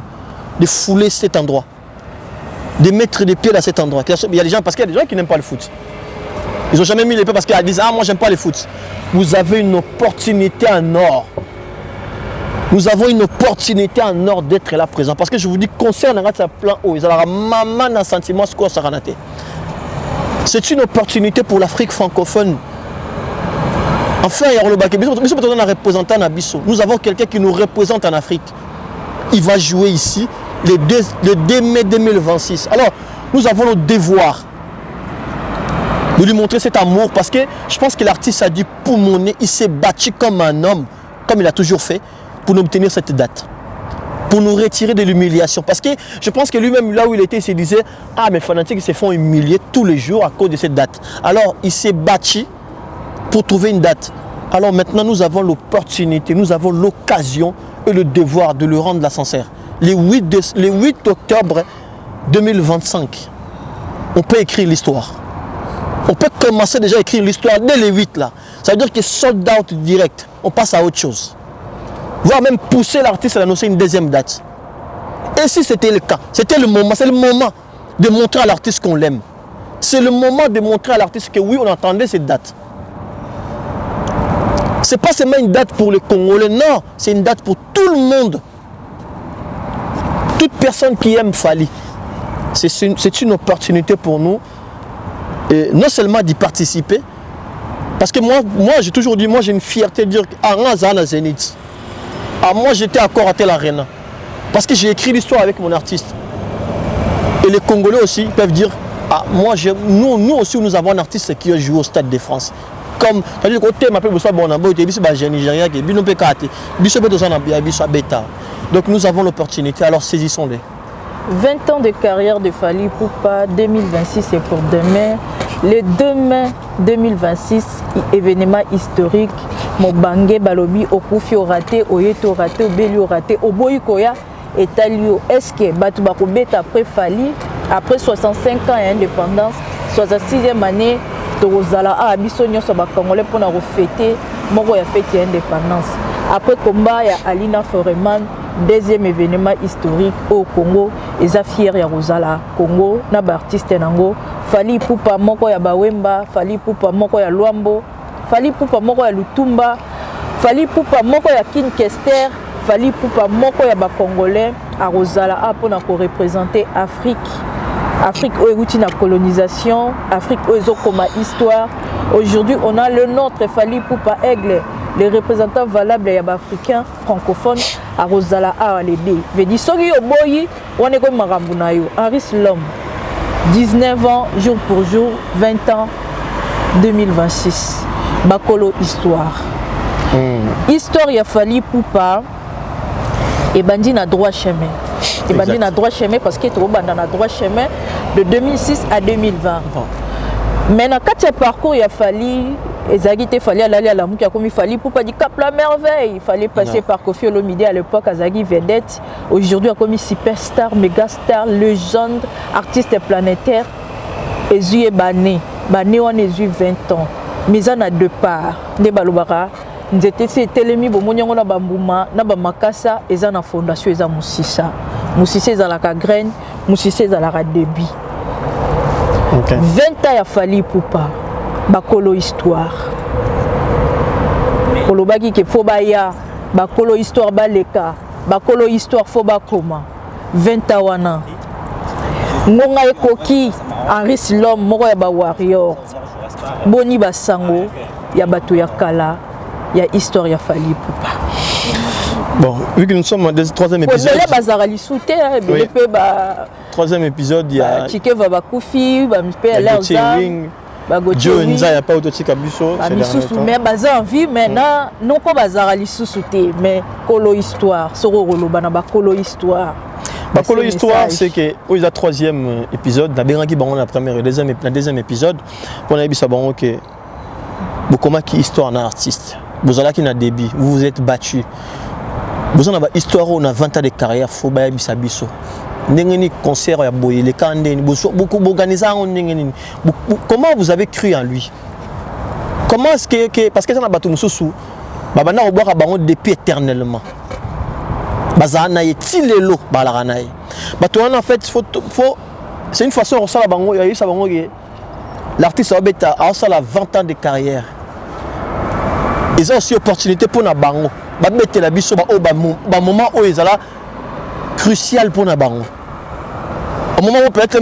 de fouler cet endroit, de mettre des pieds dans cet endroit. Il y a des gens, parce qu'il y a des gens qui n'aiment pas le foot. Ils n'ont jamais mis les pieds parce qu'ils disent ah moi j'aime pas le foot. Vous avez une opportunité en or. Nous avons une opportunité en or d'être là présent. Parce que je vous dis, concernant ce plan haut, ils ont un sentiment ce qu'on s'est raté. C'est une opportunité pour l'Afrique francophone. Enfin, il y a un représentant à Bissau. Nous avons quelqu'un qui nous représente en Afrique. Il va jouer ici le 2 mai 2026. Alors, nous avons le devoir de lui montrer cet amour parce que je pense que l'artiste a dû poumonner. Il s'est battu comme un homme, comme il a toujours fait, pour nous obtenir cette date, pour nous retirer de l'humiliation. Parce que je pense que lui-même, là où il était, il se disait « Ah, mes fanatiques se font humilier tous les jours à cause de cette date. » Alors, il s'est battu pour trouver une date. Alors maintenant, nous avons l'opportunité, nous avons l'occasion et le devoir de le rendre la sincère. Le 8 octobre 2025, on peut écrire l'histoire. On peut commencer déjà à écrire l'histoire dès les 8 là. Ça veut dire que sold out direct, on passe à autre chose. Voire même pousser l'artiste à annoncer une deuxième date. Et si c'était le cas, c'était le moment, c'est le moment de montrer à l'artiste qu'on l'aime. C'est le moment de montrer à l'artiste que oui, on attendait cette date. Ce n'est pas seulement une date pour les Congolais, non, c'est une date pour tout le monde. Toute personne qui aime Fally. C'est une opportunité pour nous, et non seulement d'y participer, parce que moi j'ai toujours dit, moi j'ai une fierté de dire ah, Zénith. Ah, moi j'étais encore à Tel Arena parce que j'ai écrit l'histoire avec mon artiste. Et les Congolais aussi peuvent dire ah, moi nous aussi nous avons un artiste qui a joué au Stade de France. comme c'est-à-dire côté m'appelle pour ça bon en boîte et puis c'est Nigeria qui bino pe kate biso pe dans un biso bêta. Donc nous avons l'opportunité, alors saisissons-les. 20 ans de carrière de Fally Ipupa, 2026 c'est pour demain. Le 2 mai 2026, événement historique. Mobange balobi okufi raté, oyeto raté, obeli raté, oboyi koya etalio. Est-ce que batu bakobeta après Fally, après 65 ans d'indépendance, 66e année, tozala a biso nyonso ba congolais pour na refêter moko ya fête d'indépendance. Après combat ya Alina Foreman, deuxième événement historique au Congo, eza fier ya Rosala Congo na ba artiste nango. Fally Ipupa moko ya Bawemba, Fally Ipupa moko ya Luambo, Fally Ipupa moko ya Lutumba, Fally Ipupa moko ya Kinkester, Fally Ipupa moko ya ba Congolais à Rosala a pour représenter Afrique. Afrique où est la colonisation, Afrique où est comme histoire. Aujourd'hui, on a le nôtre Fally Ipupa Aigle, les représentants valables africains francophones à Rosala a l'aider. Vedi sogi oboyi, on est comme Marambunayo, Henri Slom. 19 ans, jour pour jour, 20 ans, 2026. Bakolo Histoire. Histoire, il a Fally Ipupa et Bandi na droit chemin. Et Bandi na droit chemin parce qu'il est trop dans le droit chemin de 2006 à 2020. Maintenant, quand il y a parcours, il a fallu. Il fallait aller à la mouka comme il fallait pour pas dire cap la merveille. Il fallait passer par Kofi Olomide à l'époque, Azagi vedette. Aujourd'hui, comme superstar, mégastar, légende, artiste planétaire. Ezu est bané. Bané, on est 20 ans. Mais on a deux parts. Des balobara. Nous étions télémis, on a bambouma, na bamakasa, et on a fondation, et on a moussissa. Moussissa, à la graine, moussissa, à la débit. 20 ans, il a fallu Ipupa. Bakolo Histoire. Kolobaki ke fobaya, Bakolo Histoire baleka, Bakolo Histoire fobakoma. 20 ans wana. Ngonga ekoki, Henri Slom, moko ya ba warrior. Boni basango, ya bato ya kala, ya histoire ya Fally Ipupa. Bon, vu que nous sommes dans le troisième épisode. Troisième épisode, il y a. Chike va bakufi, ba mpe Elza. Joe Nza, il n'y a pas autotique à Busso. Mais baza en vie, maintenant, non pas bazara li sous-souté, mais Kolo Histoire, Soro Rolo, Banaba Kolo Histoire. Kolo Histoire, c'est que il y a troisième épisode, la Béranki Baron, la première et la deuxième épisode, pour la Bissa Baron, que comment qui histoire d'un artiste. Vous allez qui n'a débit, vous vous êtes battu. Vous avez une histoire, on a 20 ans de carrière, faut pas Bissa Bisso. N'engeni concert ya boye les kandeni beaucoup organisation n'engeni comment vous avez cru en lui, comment est-ce que parce que ça na bato mususu babana obwaka bango depuis éternellement bazana yetilelo balarana ye bato en fait faut c'est une façon on sala bango ya ça bango l'artiste obeta a ça la 20 ans de carrière ils ont aussi opportunité pour na bango ba mettre la biso ba moment où ils là crucial pour Nabango. Au moment où peut-être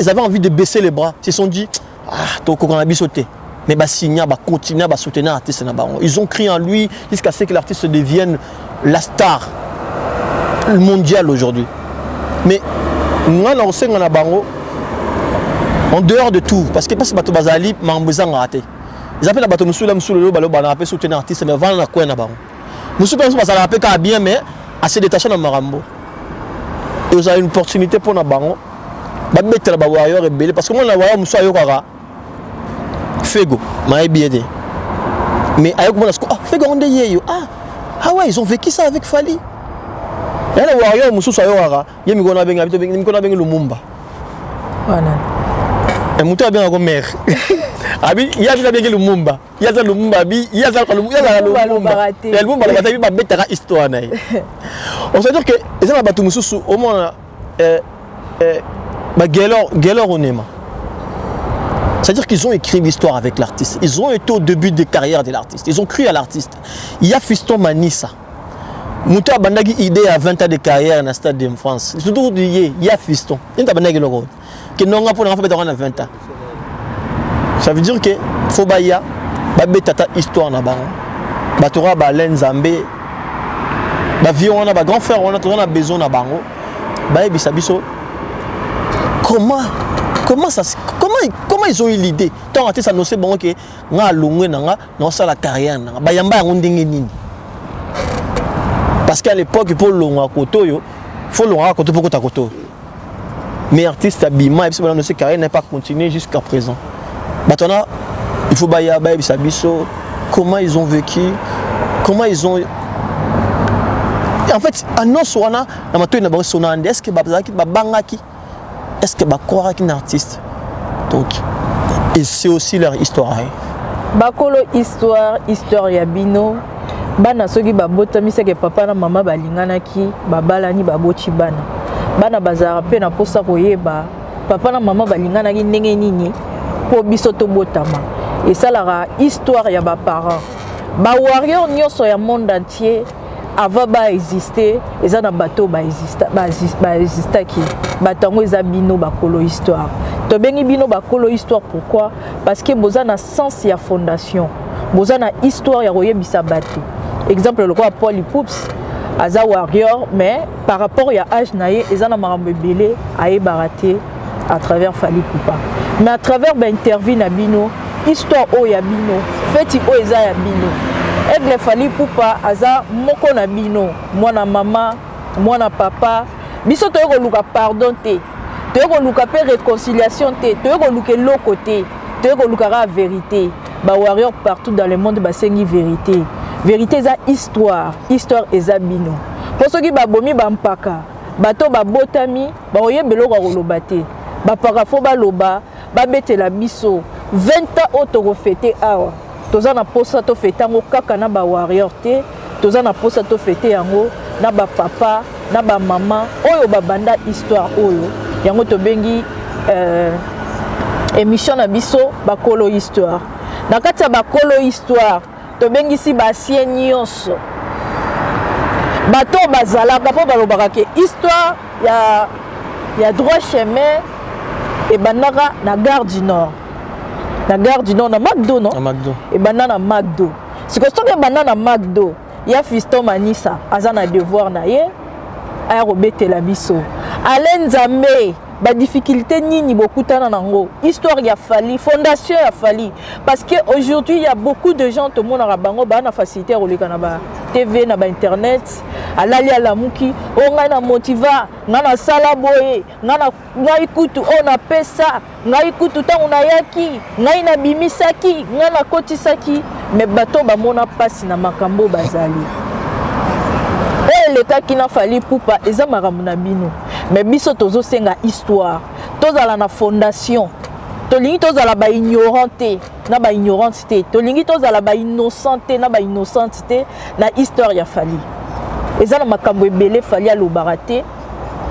ils avaient envie de baisser les bras, ils se sont dit on a sauté. Mais bah signer, bah continuer, bah soutenir l'artiste Nabango. Ils ont crié en lui jusqu'à ce que l'artiste devienne la star mondiale aujourd'hui. Mais nous on sait qu'on a Nabango en dehors de tout, parce que pas ce bateau bazali, mambouza raté. Ils appellent la bateau Moussula Moussoulo, bah on a soutenir l'artiste, mais avant la quoi Nabango. Moussoulo Moussoulo ça l'a bien, mais assez détaché dans Marambo. Et vous avez une opportunité pour nous bango. Ba mettre la warrior rebelle parce que moi la warrior muso ayokara. Fego, ma bien. Mais ayok moi Fego on yeyo. Ah ouais, ils ont vécu ça avec Fally. Et la warrior muso ayokara, yemi gona benga bito benga kona benga Lumumba. Voilà. Et muto bien comme mère. Abi ya bila benga Lumumba. Ya za Lumumba bi, ya za Lumumba. Et Lumumba la bataille ba mettre histoire na. On se dit que les gens battu mususu au moins Gaylor Onema. C'est-à-dire qu'ils ont écrit l'histoire avec l'artiste. Ils ont été au début de carrière de l'artiste. Ils ont cru à l'artiste. Il y a Fiston Manissa. Mouta Bandagi idée à 20 ans de carrière dans le stade de France. Surtout il y a Fiston. Il y a Bandagi le rôle. Qui n'ont pas pour l'enfant de 20 ans. Ça veut dire que Fobaya, Babetata histoire na bango. Batora Balen Zambé. On a grand frère, on a besoin de bango. Comment comment ils ont eu l'idée? Tant que ça nous sait bon que nga longwe nanga non ça la carrière nanga bayamba ya ndenge nini. Parce qu'à l'époque pour longa koto yo, faut longa koto pour koto. Mais artiste abima et puis notre carrière n'a pas continué jusqu'à présent. Maintenant, il faut baya biso comment ils ont vécu, comment ils ont en fait annonce wana na mato na bango sonande est-ce que babazaki babangaki est-ce que bakoraki un artiste donc et c'est aussi leur histoire bakolo histoire ya bino bana soki babotami seke papa na mama balinganaki babalani baboti bana bazara pe na posa koyeba papa na mama balinganaki ndenge nini po biso tobotama et ça la histoire ya ba parents ba warrior nyonso ya monde entier avant ba exister eza na bato ba exister ki batango eza bino bakolo histoire to bengi bino bakolo histoire pourquoi parce que boza na sens ya fondation boza na histoire ya koyebisa bato exemple le quoi Paul Poups aza warrior mais par rapport ya âge naye eza na marambo belé aye baraté à travers Fally Poupa mais à travers ba interview na bino histoire o ya bino feti o eza ya bino Aigle Fally Poupa aza moko na bino mwana mama mwana papa biso toyeko luka pardon te toyeko luka pe réconciliation te toyeko luka loko te toyeko luka la vérité ba warrior partout dans le monde basengi vérité eza histoire eza bino po soki babomi bampaka bato babotami baoyebelo ko koloba te bapaka fo baloba babetela biso 20 ans otoko fêter awa toza na posa to fêter ngo kaka na ba warrior te toza na posa to fêter yango na ba papa na ba mama oyo babanda histoire oyo yango to bengi émission na biso bakolo histoire na kati ya bakolo histoire to bengi si ba sien nyonso bato bazalaka po balobaka ke histoire ya droit chemin et banaka na gare du nord na McDo non et banana McDo si que stoke banana McDo ya Fiston Manissa azana devoir na ye aya robetela biso Alain Nzambe ba difficulté nini bokutana nango histoire ya Fally fondation ya Fally parce que aujourd'hui il y a beaucoup de gens tout le monde na bango ba na facilité roleka na ba TV na ba internet alali ala muki o ngai na motiva ngana sala boye ngana ngai kutu on a pesa ngai kutu tangu na yaki ngai na bimisaki ngana kotisaki mais bato ba mona pasi na makambo bazali l'état qui n'a Fally Poupa eza makambo na bino mais biso tozo senga histoire tozala na fondation tolingi tozala ba ignorante na ba ignorante tolingi tozala ba innocente na ba innocente na histoire ya Fally eza na makambo ebele Fally alobaraté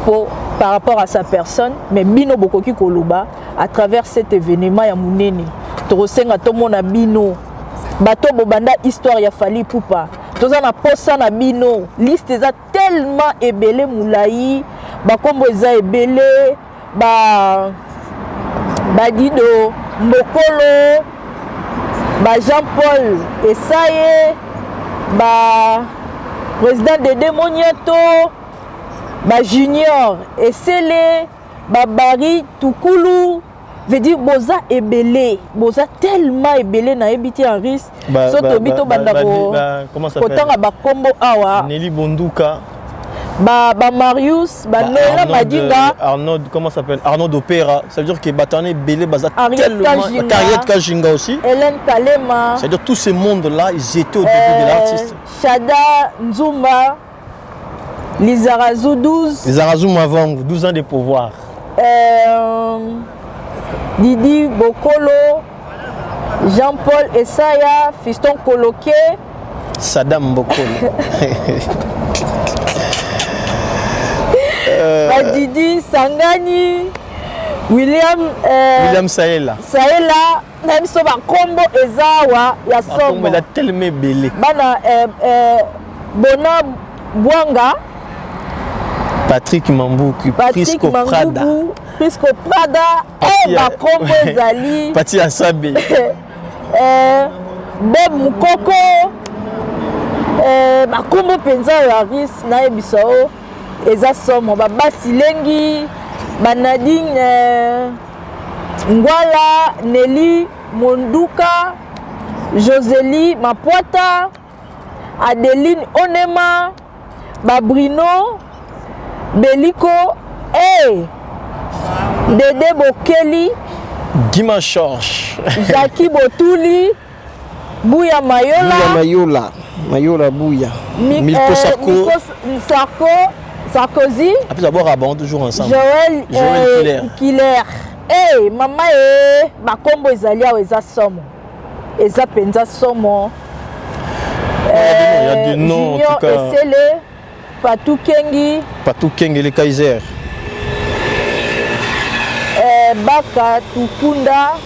pour par rapport à sa personne mais bino bokoki koloba à travers cet événement ya munene tosenga tomona bino bato bobanda histoire ya Fally Poupa toza na posa na bino liste eza tellement ebele mulai bakombo eza ebele ba Dido Mbokolo ba Jean-Paul Esaye ba président Dédé Moniato ba Junior Esele ba Bari Tukulu veut dire boza ebele boza tellement ebele na ebiti en risque soto bito bandako comment ça s'appelle kotanga ba kombo awa Nelly Bonduka ba Marius ba Noël Madinga Arnaud comment ça s'appelle Arnaud d'Opéra ça veut dire que batane ebele baza tellement Carrière Kajinga aussi Hélène Kalema c'est à dire tous ces mondes là ils étaient au début de l'artiste Chada Nzumba Lizarazu 12 Lizarazu Mavangu 12 ans de pouvoir Didi Bokolo, Jean-Paul Esaya, Fiston Koloké, Saddam Bokolo. Didi Sangani, William Saela. Même si on combo Ezawa, ya sombo. Il a tellement belé. Bana Bona Bwanga. Patrick Mambuku, Prisco Prada. Prisco Prada, Bakombo Zali, Pati Asabe, Bob Mukoko, Bakombo Penza Yaris, Nae Bissao, Eza Somo, Basilengi, Banadine, Ngwala, Nelly, Monduka, Josélie, Mapuata, Adeline Onema, Babrino, Beliko et Dédé Bokeli, Dimanche Georges, Jackie Botouli, Bouya Mayola, Mayola Bouya, Milko Sarkozy, après d'abord Rabon toujours ensemble. Joël Killer. Hey, maman bakombo ezali awa eza somo. Eza penza somo. Il y a des noms en tout cas. Esele, Patou Kengi, le Kaiser. Baka Tukunda,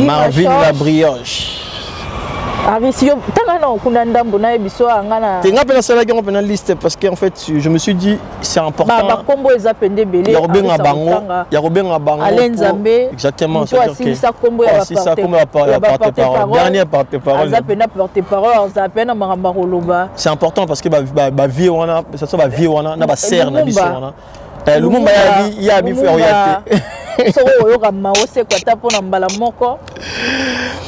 Marvin la brioche. Arisio, tanga na okunda ndambo na ebiso angana. Tenga pena sala qui on pena liste parce que en fait je me suis dit c'est important. Ba kombo eza pende belé. Ya robenga bango. Alenzambe. Exactement, c'est ça. Ça kombo ya porte-parole. Dernier porte-parole. Ça pena porte-parole, ça pena maramba roloba. C'est important parce que ba vie wana, ça soit ba vie wana na ba serre na biso wana. Lumumba ya bi frère yate. So oyo kama ose kwata pona mbala moko.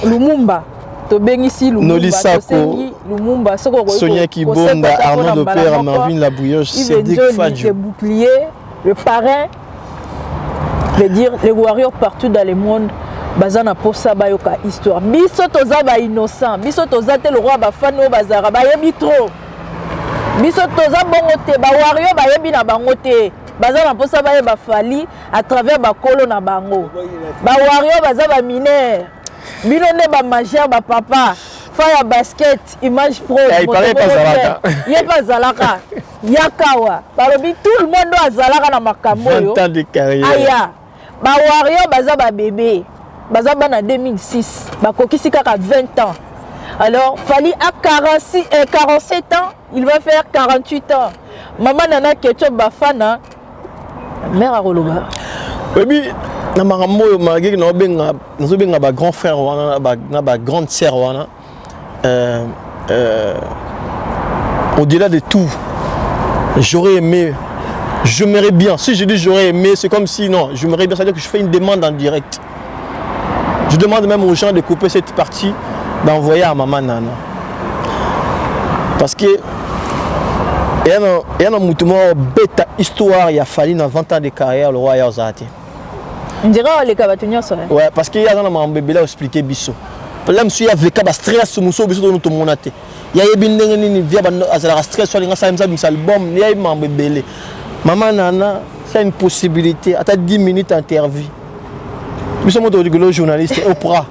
Lumumba. Tobengisi Lumumba, Sonia Kibonda, Armand de Père, Marvin la brioche, Cédric Fadjou. Le bouclier, le parrain, veut dire les warriors partout dans le monde. Bazana pour ça bayoka histoire. Biso toza ba innocent, biso toza te le roi ba fano bazara ba yebi trop. Biso toza bongote ba warrior ba yebi na bangote. Bazana pour ça ba fali à travers ba kolo na bango. Ba warrior baza ba mineur. Bino ne ba majeur ba papa fire basket image pro il paraît pas Zalaka il pas Zalaka yakawa balobi tout le monde doit Zalaka na makambo yo 20 ans de carrière aya ba warrior baza ba bébé baza bana 2006 ba kokisi kaka 20 ans alors fali à 47 ans il va faire 48 ans maman nana ketchup bafana mère a roloba baby na makambo yo malgré na benga ba grand frère wana na ba grande sœur wana au-delà de tout j'aurais aimé j'aimerais bien si je dis j'aurais aimé c'est comme si non j'aimerais bien, c'est-à-dire que je fais une demande en direct, je demande même aux gens de couper cette partie, d'envoyer à maman Nana parce que il y a un mouvement bête histoire, il a fallu dans 20 ans de carrière le roi Yaozate. On dirait les cabatoniens ça. Ouais, parce qu'il y a un bébé là expliqué biso. Problème si il y a vécu ba stress muso biso dans notre monate. Il y a bindenge ni via ba azala stress sur les ensemble ça album, il y a un bébé. Maman Nana, c'est une possibilité à 10 minutes interview. Biso mo de journaliste Oprah.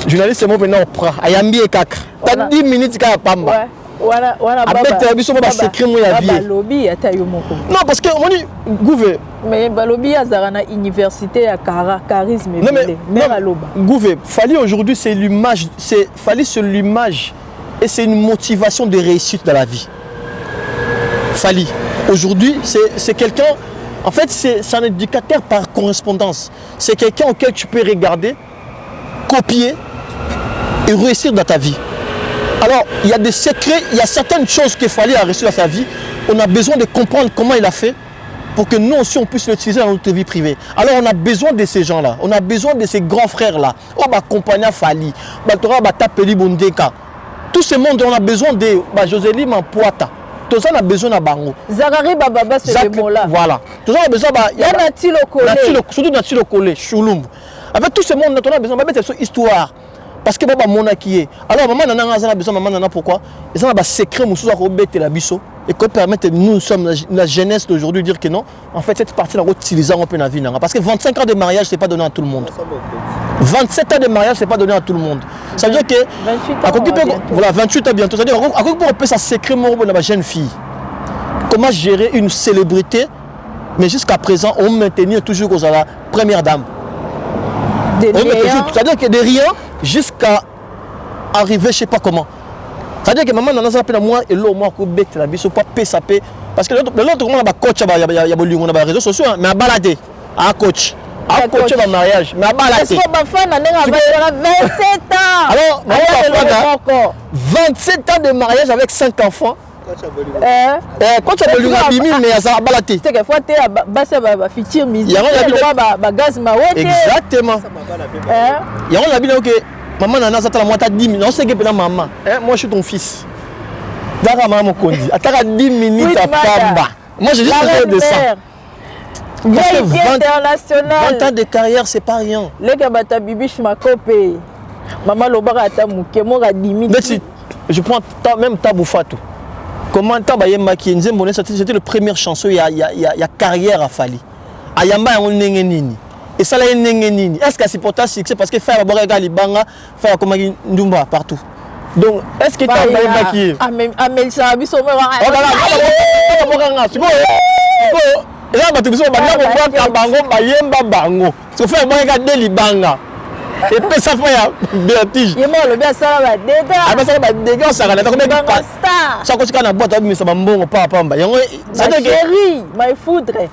Journaliste mo maintenant Oprah, ayambi e kaka. T'as 10 minutes ka pamba. Ouais. Wana baba biso ba secret mo ya vie. Balobi atayo moko. Non parce que on dit gouver mais balobi azarana université à charisme mais aloba. Gouver Fali aujourd'hui c'est l'image, c'est Fali c'est l'image et c'est une motivation de réussite dans la vie. Fali aujourd'hui c'est quelqu'un, en fait c'est un éducateur par correspondance. C'est quelqu'un auquel tu peux regarder, copier et réussir dans ta vie. Alors, il y a des secrets, il y a certaines choses qu'il fallait a reçu dans sa vie. On a besoin de comprendre comment il a fait pour que nous aussi on puisse l'utiliser dans notre vie privée. Alors, on a besoin de ces gens-là. On a besoin de ces grands frères-là. On va accompagner Fali. Tapeli Bondeka. Tout ce monde, on a besoin de Josélie Mampuata. Tout ça, on a besoin de Bango. Zagari Bababa, c'est le mot-là. Voilà. Tout ça, on a besoin de. Il y a Natilo Kolé. Surtout Natilo Kolé, Choulumbu. Avec tout ce monde, on a besoin de mettre cette histoire. Parce que Baba Mona qui est. Alors, maman Nana a besoin, maman Nana pourquoi? Ils ont un secret, nous sommes à la biso. Et que permettre, nous sommes la jeunesse d'aujourd'hui, dire que non, en fait, cette partie-là, on utilise un peu la vie. Parce que 25 ans de mariage, ce n'est pas donné à tout le monde. 27 ans de mariage, ce n'est pas donné à tout le monde. Ça veut dire que. 28 ans. Voilà, 28 ans bientôt. C'est-à-dire, à quoi on peut ça secret, moi, ma jeune fille? Comment gérer une célébrité, mais jusqu'à présent, on maintenir toujours aux la première dame. C'est-à-dire que de rien jusqu'à arriver, je ne sais pas comment. C'est-à-dire que maman, on a appelé moi et l'eau, moi, que la biso, pas PSAP. Parce que l'autre, comment on a coach, il y a des réseaux sociaux, mais à balader, à coach. À coacher dans le mariage, mais à balader. Est-ce que ma femme a 27 ans? Alors, 27 ans de mariage avec 5 enfants, Quand tu as besoin de bimi, mais ça va balater. C'est que fois tu as futur musique. Gaz exactement. Il y a un habit que maman nana ça la moitié 10 minutes. On sait que maman. Moi je suis ton fils. Dara maman kondi. Attends 10 minutes à Pamba. Moi j'ai juste de ça. Parce que 20 ans de carrière c'est pas rien. Les gars bata bibiche ma copie. Maman lobara ta mouké moi à 10 minutes. Je prends même Taboufatou. Comment Tabayemba qui Nzembone c'était le premier chanson il y a carrière à Fali. Ayamba on nengenini. Et ça là nengenini. Est-ce que c'est pour ta succès parce que faire Borega Libanga, faire comme Ndumba partout. Donc est-ce que Tabayemba qui Amel Sabiso me là tu biso banda ko kwa bango bayemba bango. So faire Borega Libanga. Et puis ça fait vertige. Il m'a le bien ça va dégâts. Ah ben ça va dégâts ça va comme ça quand tu as boîte mais ça va mbongo pa pamba. Ça chérie, my foudre.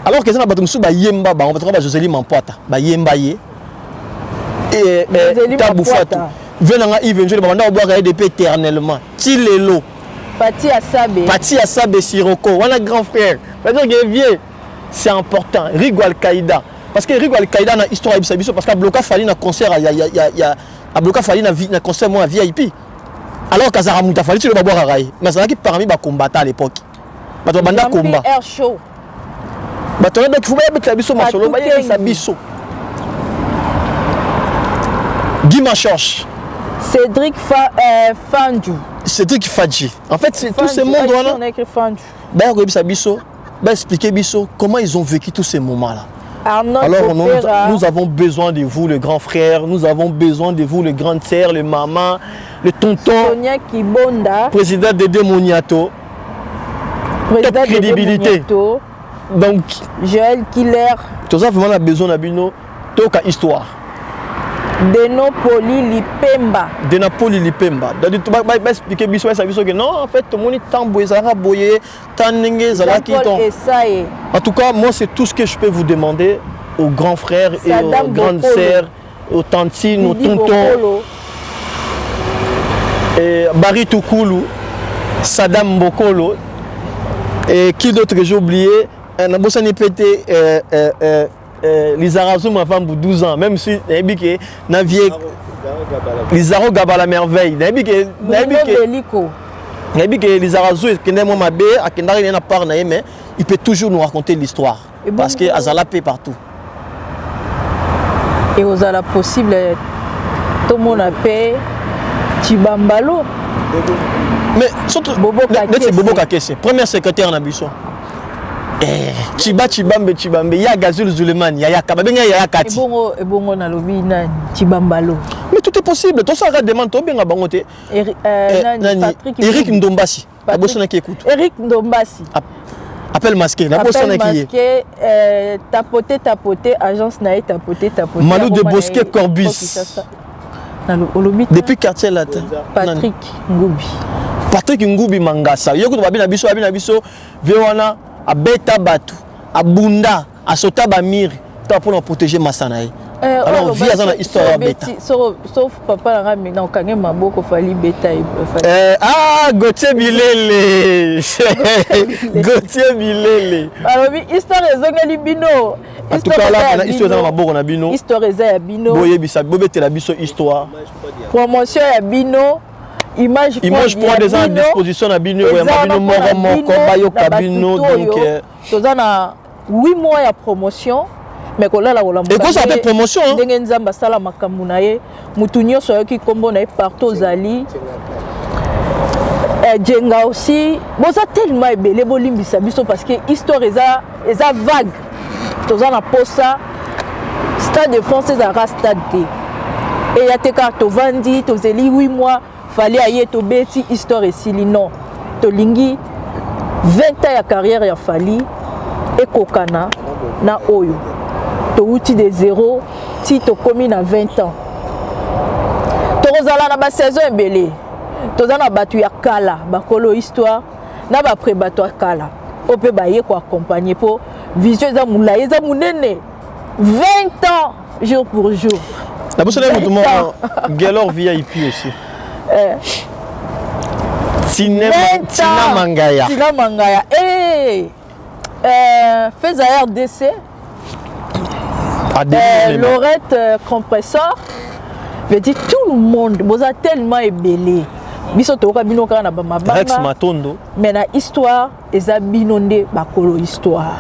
Alors que ça na batumsu ba yemba ba on va trouver Josélie Mampota ba yemba ye. Et Taboufatou. Venanga Yves Njoli ba banda boire depuis éternellement. Tilelo. Pati Asabe Siroko. On a grand frère. C'est-à-dire que vieux c'est important. Rigo Al-Qaïda. Parce que Rigo Al-Qaïda na histoire biso parce que bloca fali na concert il y a bloca fali na concert moi VIP. Alors Kazara Muta fali tu le boire rail. Mais ça qui parmi ba combattant à l'époque. Ba to banda combat. Air show. Ba to donc faut ba biso masolo ba yesa biso. Guy Machoche. Cédric Fandju. Cédric Fadji. En fait c'est tous ces mondes là. On a écrit Fandju. Ba biso ba expliquer biso comment ils ont vécu tous ces moments là. Alors nous avons besoin de vous, le grand frère, nous avons besoin de vous, le grand sœur, le maman, le tonton, Sonia Kibonda, président de Demoniato, top crédibilité. Donc, Joël Killer, tout ça vraiment besoin de Bino, toka histoire. Denopoli Lipemba. Denopoli Lipemba. Donc, tu vas expliquer biso que non, en fait, tout le monde est tamboé, zara boyé, tanenge, zara qui ton. En tout cas, moi, c'est tout ce que je peux vous demander aux grands frères et aux grandes sœurs, aux tantines, aux tontons. Et Barry Toukoulou, Saddam Bokolo, et qui d'autre que j'ai oublié, Nabosani Pété, Lizarazo, ma femme pour 12 ans, même si Navier, Lizaro Gabala merveille, Nabique, Lizarazo, il peut toujours nous raconter l'histoire, parce que Azala paie partout. Et aux ala possible, tout le monde a payé, Tibambalo. Mais surtout, c'est Bobo Kakese, premier secrétaire Nabisson. Chibambe, il y a Gazul Zuleman, il y a Kababé, il y a Kati. Et bon, on a lobby Chibambalo. Mais tout est possible, tout ça demande tout bien à Bangote. Eric Ndombasi, la bossona qui écoute. Eric Ndombasi. Appel masqué, la bossona qui est. Tapoter, agence naïe, tapoter. Malou de Bosquet Corbus. Depuis quartier latin. Patrick Ngoubi. Patrick Ngoubi Mangasa. Yoko babina biso, Vewana. À Beta Batu, à Bunda, à Sota Bamir, pour protéger Massanaï. Alors, via dans l'histoire de Beta. Sauf papa, maintenant, quand il m'a beaucoup fallu Beta. Ah, Gauthier Bilele. Gauthier Bilele. Alors, histoire est Bino. En tout cas, là, l'histoire est dans Bino. Histoire est Bino. Boye Bissa, Bobete la Bisso histoire. Promotion est Bino. Image pour des gens à disposition à Bino, Moro, Kabino, donc tu as 8 mois de promotion, mais quand la et quoi ça fait promotion hein? Ndenge nzamba sala makambo na ye mutu nyonso yoki kombo na ye partout ozali Djenga aussi boza tellement ebele bolimbisa biso parce que histoire eza vague toza na posa Stade de France ezaka stade te et ya te ka tovandi tozeli 8 mois fallait ayer to beti histoire esili non to lingi 20 ans ya carrière ya fali et kokana na oyo to uti de 0 ti to komi na 20 ans to kozala na ba saison ebele to za na batu ya kala bakolo histoire na ba pré batu ya kala ope ba ye ko accompagner po vision za mulaye za munene 20 ans jour pour jour la bosse là mutumo Gelor VIP aussi Tina Mangaya. Tina Mangaya. Et Feza RDC. Laurette Compresseur. Je dis tout le monde, vous êtes tellement ébélé. Rex Matondo. Mais la histoire, ils ont binondé bakolo histoire.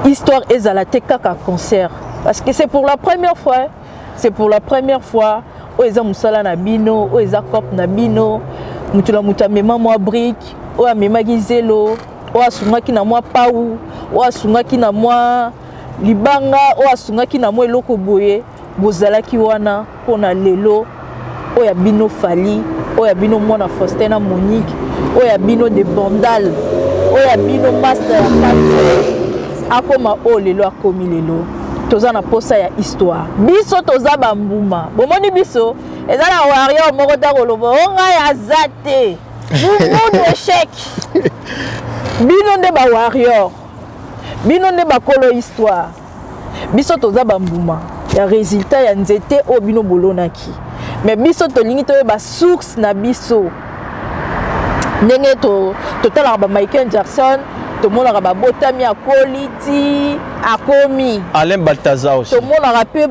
Histoire, ils ont la tekaka concert. Parce que c'est pour la première fois. C'est pour la première fois. Ils ont musala na bino, ils ont cop na bino. Mutula muta mema moi brique, ou a mema gizelo, ou a sunga ki na moi paou, ou a sunga ki na moi libanga, ou a sunga ki na moi eloko boye. Bozala ki wana pona lelo oya bino Fali oya bino mwana Faustin Monique oya bino de Bandal oya bino master ya Kati akoma o lelo akomi lelo toza na posa ya histoire biso toza bambuma bomoni biso eza na warrior moko ta koloba onga ya zate bubu échec bino nde ba warrior bino nde bakolo histoire biso toza bambuma ya résultat ya nzete o bino bolonaki mais biso tolingi toyeba source na biso ndenge totalaka ba Michael Jackson tomonaka babotami akoliti akomi Alain Balthazar aussi tomonaka mpe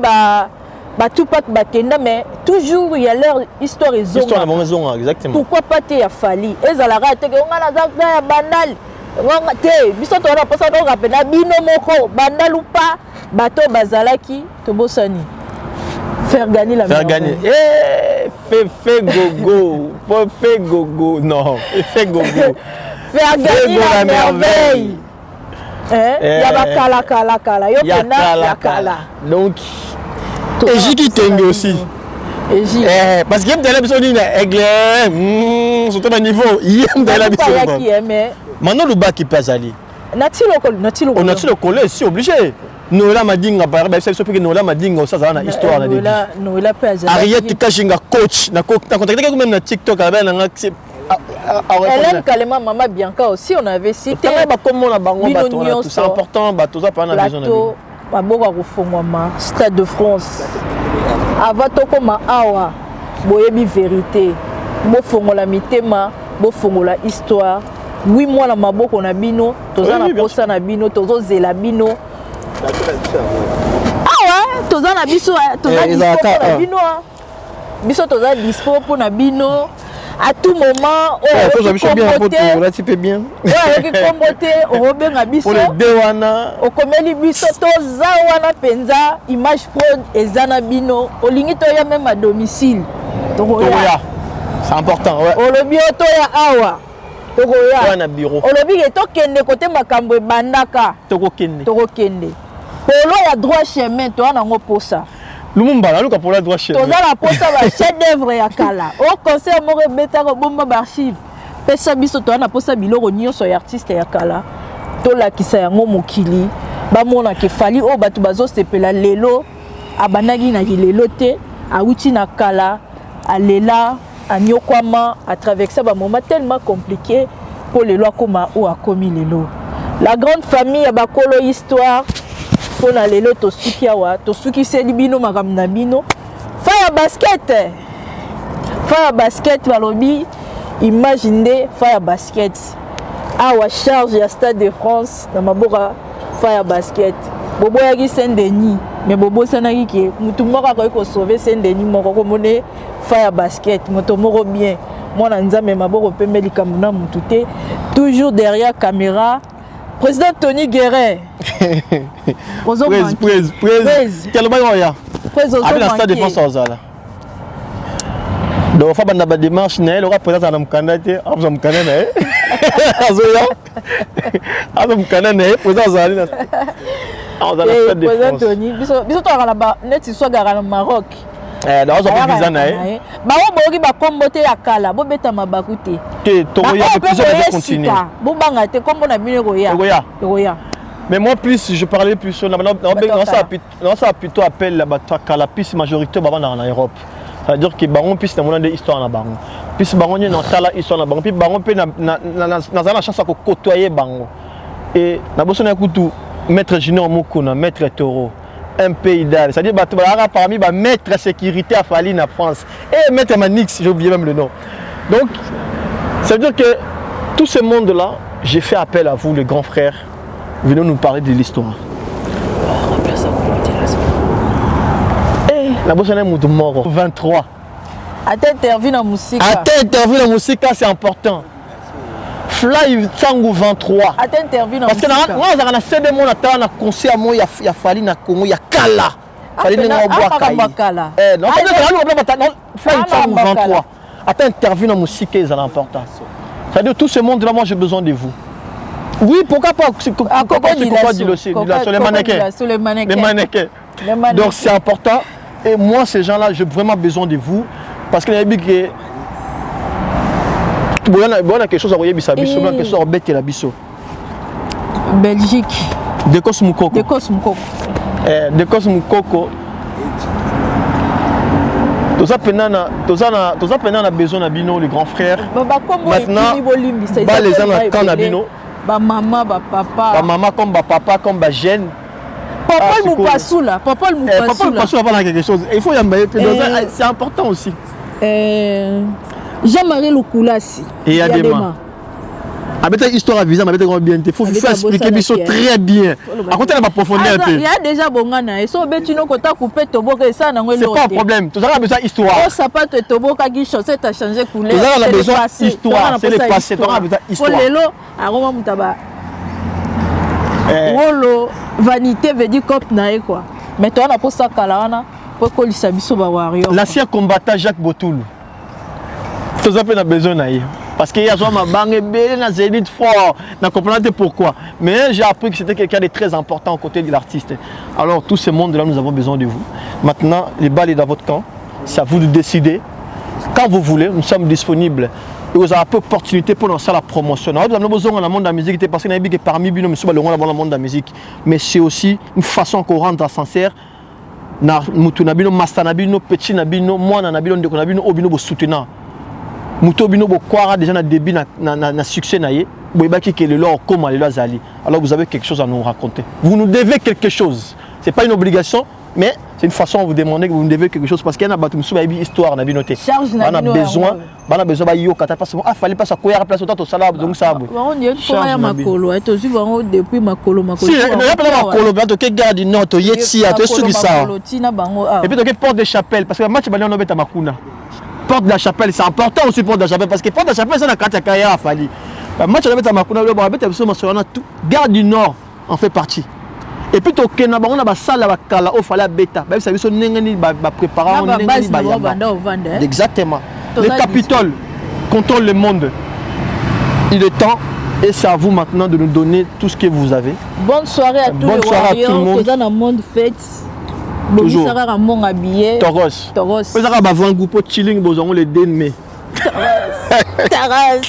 Tupac bakenda mais toujours il y a leur histoire ezonga exactement pourquoi pas te ya Fali ezalaka te onga nazaka ya Bandal ngonga te biso tona posa to rapena bino moko Bandal ou pas bato bazalaki tobosani faire gagner la merveille. Fait gogo non fait gogo faire gagner la merveille ya bakala kala yo pena ya kala donc Eji qui t'aime aussi Eji parce qu'il aime d'aller besoin d'une aigle surtout à niveau il aime d'aller besoin maintenant le bas qui passe aller natilo on a le collège c'est obligé Noëlla Madinga par exemple c'est que Noëlla Madinga ça a une histoire là début Noëlla Pazali Ariette Kashinga coach na contacté même na TikTok avec na Hélène Kalema Mama Bianca aussi on avait cité comment la bango bateau c'est important bateau ça pas na besoin baboka kofongwama Stade de France avant tokoma awa boyebi vérité bofongola mitema bofongola histoire 8 mois na maboko na bino toza na posa na bino tozozela bino ouais toza na biso toza dispo na bino biso toza dispo pour na bino à tout moment faut jamais bien pour là tu peux bien ouais qui comboter obenga biso pour les deux wana okomeli biso toza wana penza image pro ezana bino olingi to ya même à domicile toya c'est important ouais olobi to ya awa tokoya na bureau olobi ke tokende côté makambo ebandaka tokokende polo ya droit chemin to na ngo posa Lumumba la luka pour la droit chemin toza la posa ba chef d'œuvre ya kala au concert mo rebeta ko bomba ba archive pesa biso to na posa biloko nyonso ya artiste ya kala to la kisa yango mokili ba mona ke Fali o batu bazo sepela lelo abanagi na lelo te awuti na kala alela anyokwama à traverser un moment tellement compliqué pour les lois comme ou a commis les lots. La grande famille a bakolo histoire pour la lelo to suki awa to suki selibino makamna bino fire basket balobi imaginez fire basket awa charge ya Stade de France na mabora fire basket bobo yaki Saint-Denis mais bobo sanaki ke mutu moko ko sauver Saint-Denis moko ko mone fire basket moto moko bien mwana nzambe maboko pembe likamuna mutu te toujours derrière caméra président Tony Guérin presse quel bayoya avec la Stade de France ozala donc fa banda ba démarche na le représentant na mukanda te abza mukanda na azoya abza mukanda na président zali na Stade de France Tony biso to ala ba neti so gara na Maroc dans un visa na ba o boki ba kombote ya kala bo beta mabaku te to ya plusieurs de continuer bo banga te kombo na bino roya mais moi plus je parlais plus sur ça plutôt appelle la kala plus majorité baba na Europe c'est-à-dire que bango plus na monande histoire na bango plus bango ni na tala histoire na bango puis bango pe na la chance à côtoyer bango et na bosso na kutu maître Junior Mukuna maître Toro un pays d'âge, c'est-à-dire parmi les maîtres sécurité à Fali en France et maître Manix, j'ai oublié même le nom. Donc Ça veut dire que tout ce monde-là, j'ai fait appel à vous, les grands frères. Venez nous parler de l'histoire. La bosse est mort. 23. Interview dans la musique. Interview dans la musique, c'est important. Fly Tsango 23. Interview dans la musique. Parce que moi, on a CD, on a concert, il y a Fali na Congo, il y a Kala. Fali na Kala. Non, Fly Tsango 23. Interview dans la musique, c'est important. C'est-à-dire, tout ce monde-là, moi, j'ai besoin de vous. Oui, pourquoi pas sur les mannequins. Les mannequins. Donc, c'est important. Et moi, ces gens-là, j'ai vraiment besoin de vous. Parce que il y a quelque chose à voyer, quelque chose à bête la biso. Belgique. De Cosmoukoko. De Cosmoukoko. De Cosmoukoko. Tous ça a besoin de bino, les grands frères. Maintenant, les gens quand na bino. Maman, papa. Maman comme papa, comme jeune. Papa il m'a pas sous là. Papa il m'a pas sous là. Papa il quelque chose. Il faut y aller. C'est important aussi. Jean-Marie Lukulasi. Et Adema. Avec une histoire à viser, bien. Il faut expliquer biso très bien. À côté, on va approfondir un peu. Il y a déjà Bongana. Et si on bet une côté coupé Toboka et ça, c'est pas un problème. Tout ça, on a besoin d'histoire. Oh, ça pas Toboka qui chaussette a changé couleur. Tout ça, on a besoin d'histoire. C'est le passé. On a besoin d'histoire. Pour l'élo, Aroma Moutaba. Wolo, vanité veut dire cop nae quoi. Mais toi, on a pour ça Kalana, pour que l'Issabiso va warrior. L'ancien combattant Jacques Botoulou. Tout ça, on a besoin d'ailleurs. Parce qu'il y a ma banque belle, na zénith fort, na comprendre pourquoi. Mais j'ai appris que c'était quelqu'un de très important aux côtés de l'artiste. Alors tout ce monde-là, nous avons besoin de vous. Maintenant, les balles est dans votre camp. C'est à vous de décider. Quand vous voulez, nous sommes disponibles. Et vous avez peu d'opportunités pour lancer la promotion. Nous avons besoin dans le monde de la musique parce que parmi nous, nous sommes dans le monde de la musique. Mais c'est aussi une façon qu'on rentre sincère. Na mutu nabino, master nabino, petit nabino, moi nabino, ndeko nabino, obino bo soutenant. Muto bino bo kwara déjà na début na succès na yé boyebaki que le lor comme le azali. Alors vous avez quelque chose à nous raconter. Vous nous devez quelque chose. C'est pas une obligation, mais c'est une façon de vous demander que vous nous devez quelque chose parce qu'il y a battu musu baby histoire na binoté. On a besoin ba yo kata parce que fallait pas ça courir place autant ça là donc ça. On dit faut ya makolo et to suivre depuis makolo. Si, mais appelle makolo bientôt que garde non to yetsi à to suki ça. Et puis to que porte de chapelle parce que match balé on obeta makuna. Porte de la chapelle, c'est important aussi porte de la chapelle parce que porte de la chapelle c'est la carte à Fali. Match on obeta makuna le babeta biso masona tout. Garde du Nord en fait partie. Et puis to kena ba on a ba sala ba kala o fala beta. Ba biso nengeni ba préparer on nengeni ba yamba. Exactement. Le Capitole contrôle le monde. Il est temps et c'est à vous maintenant de nous donner tout ce que vous avez. Bonne soirée à tous les warriors, tous dans le monde fête. Toujours. Bonsoir à mon habillé. Toros. Toros. Vous avez un groupe chilling, vous avez les denme. Taras.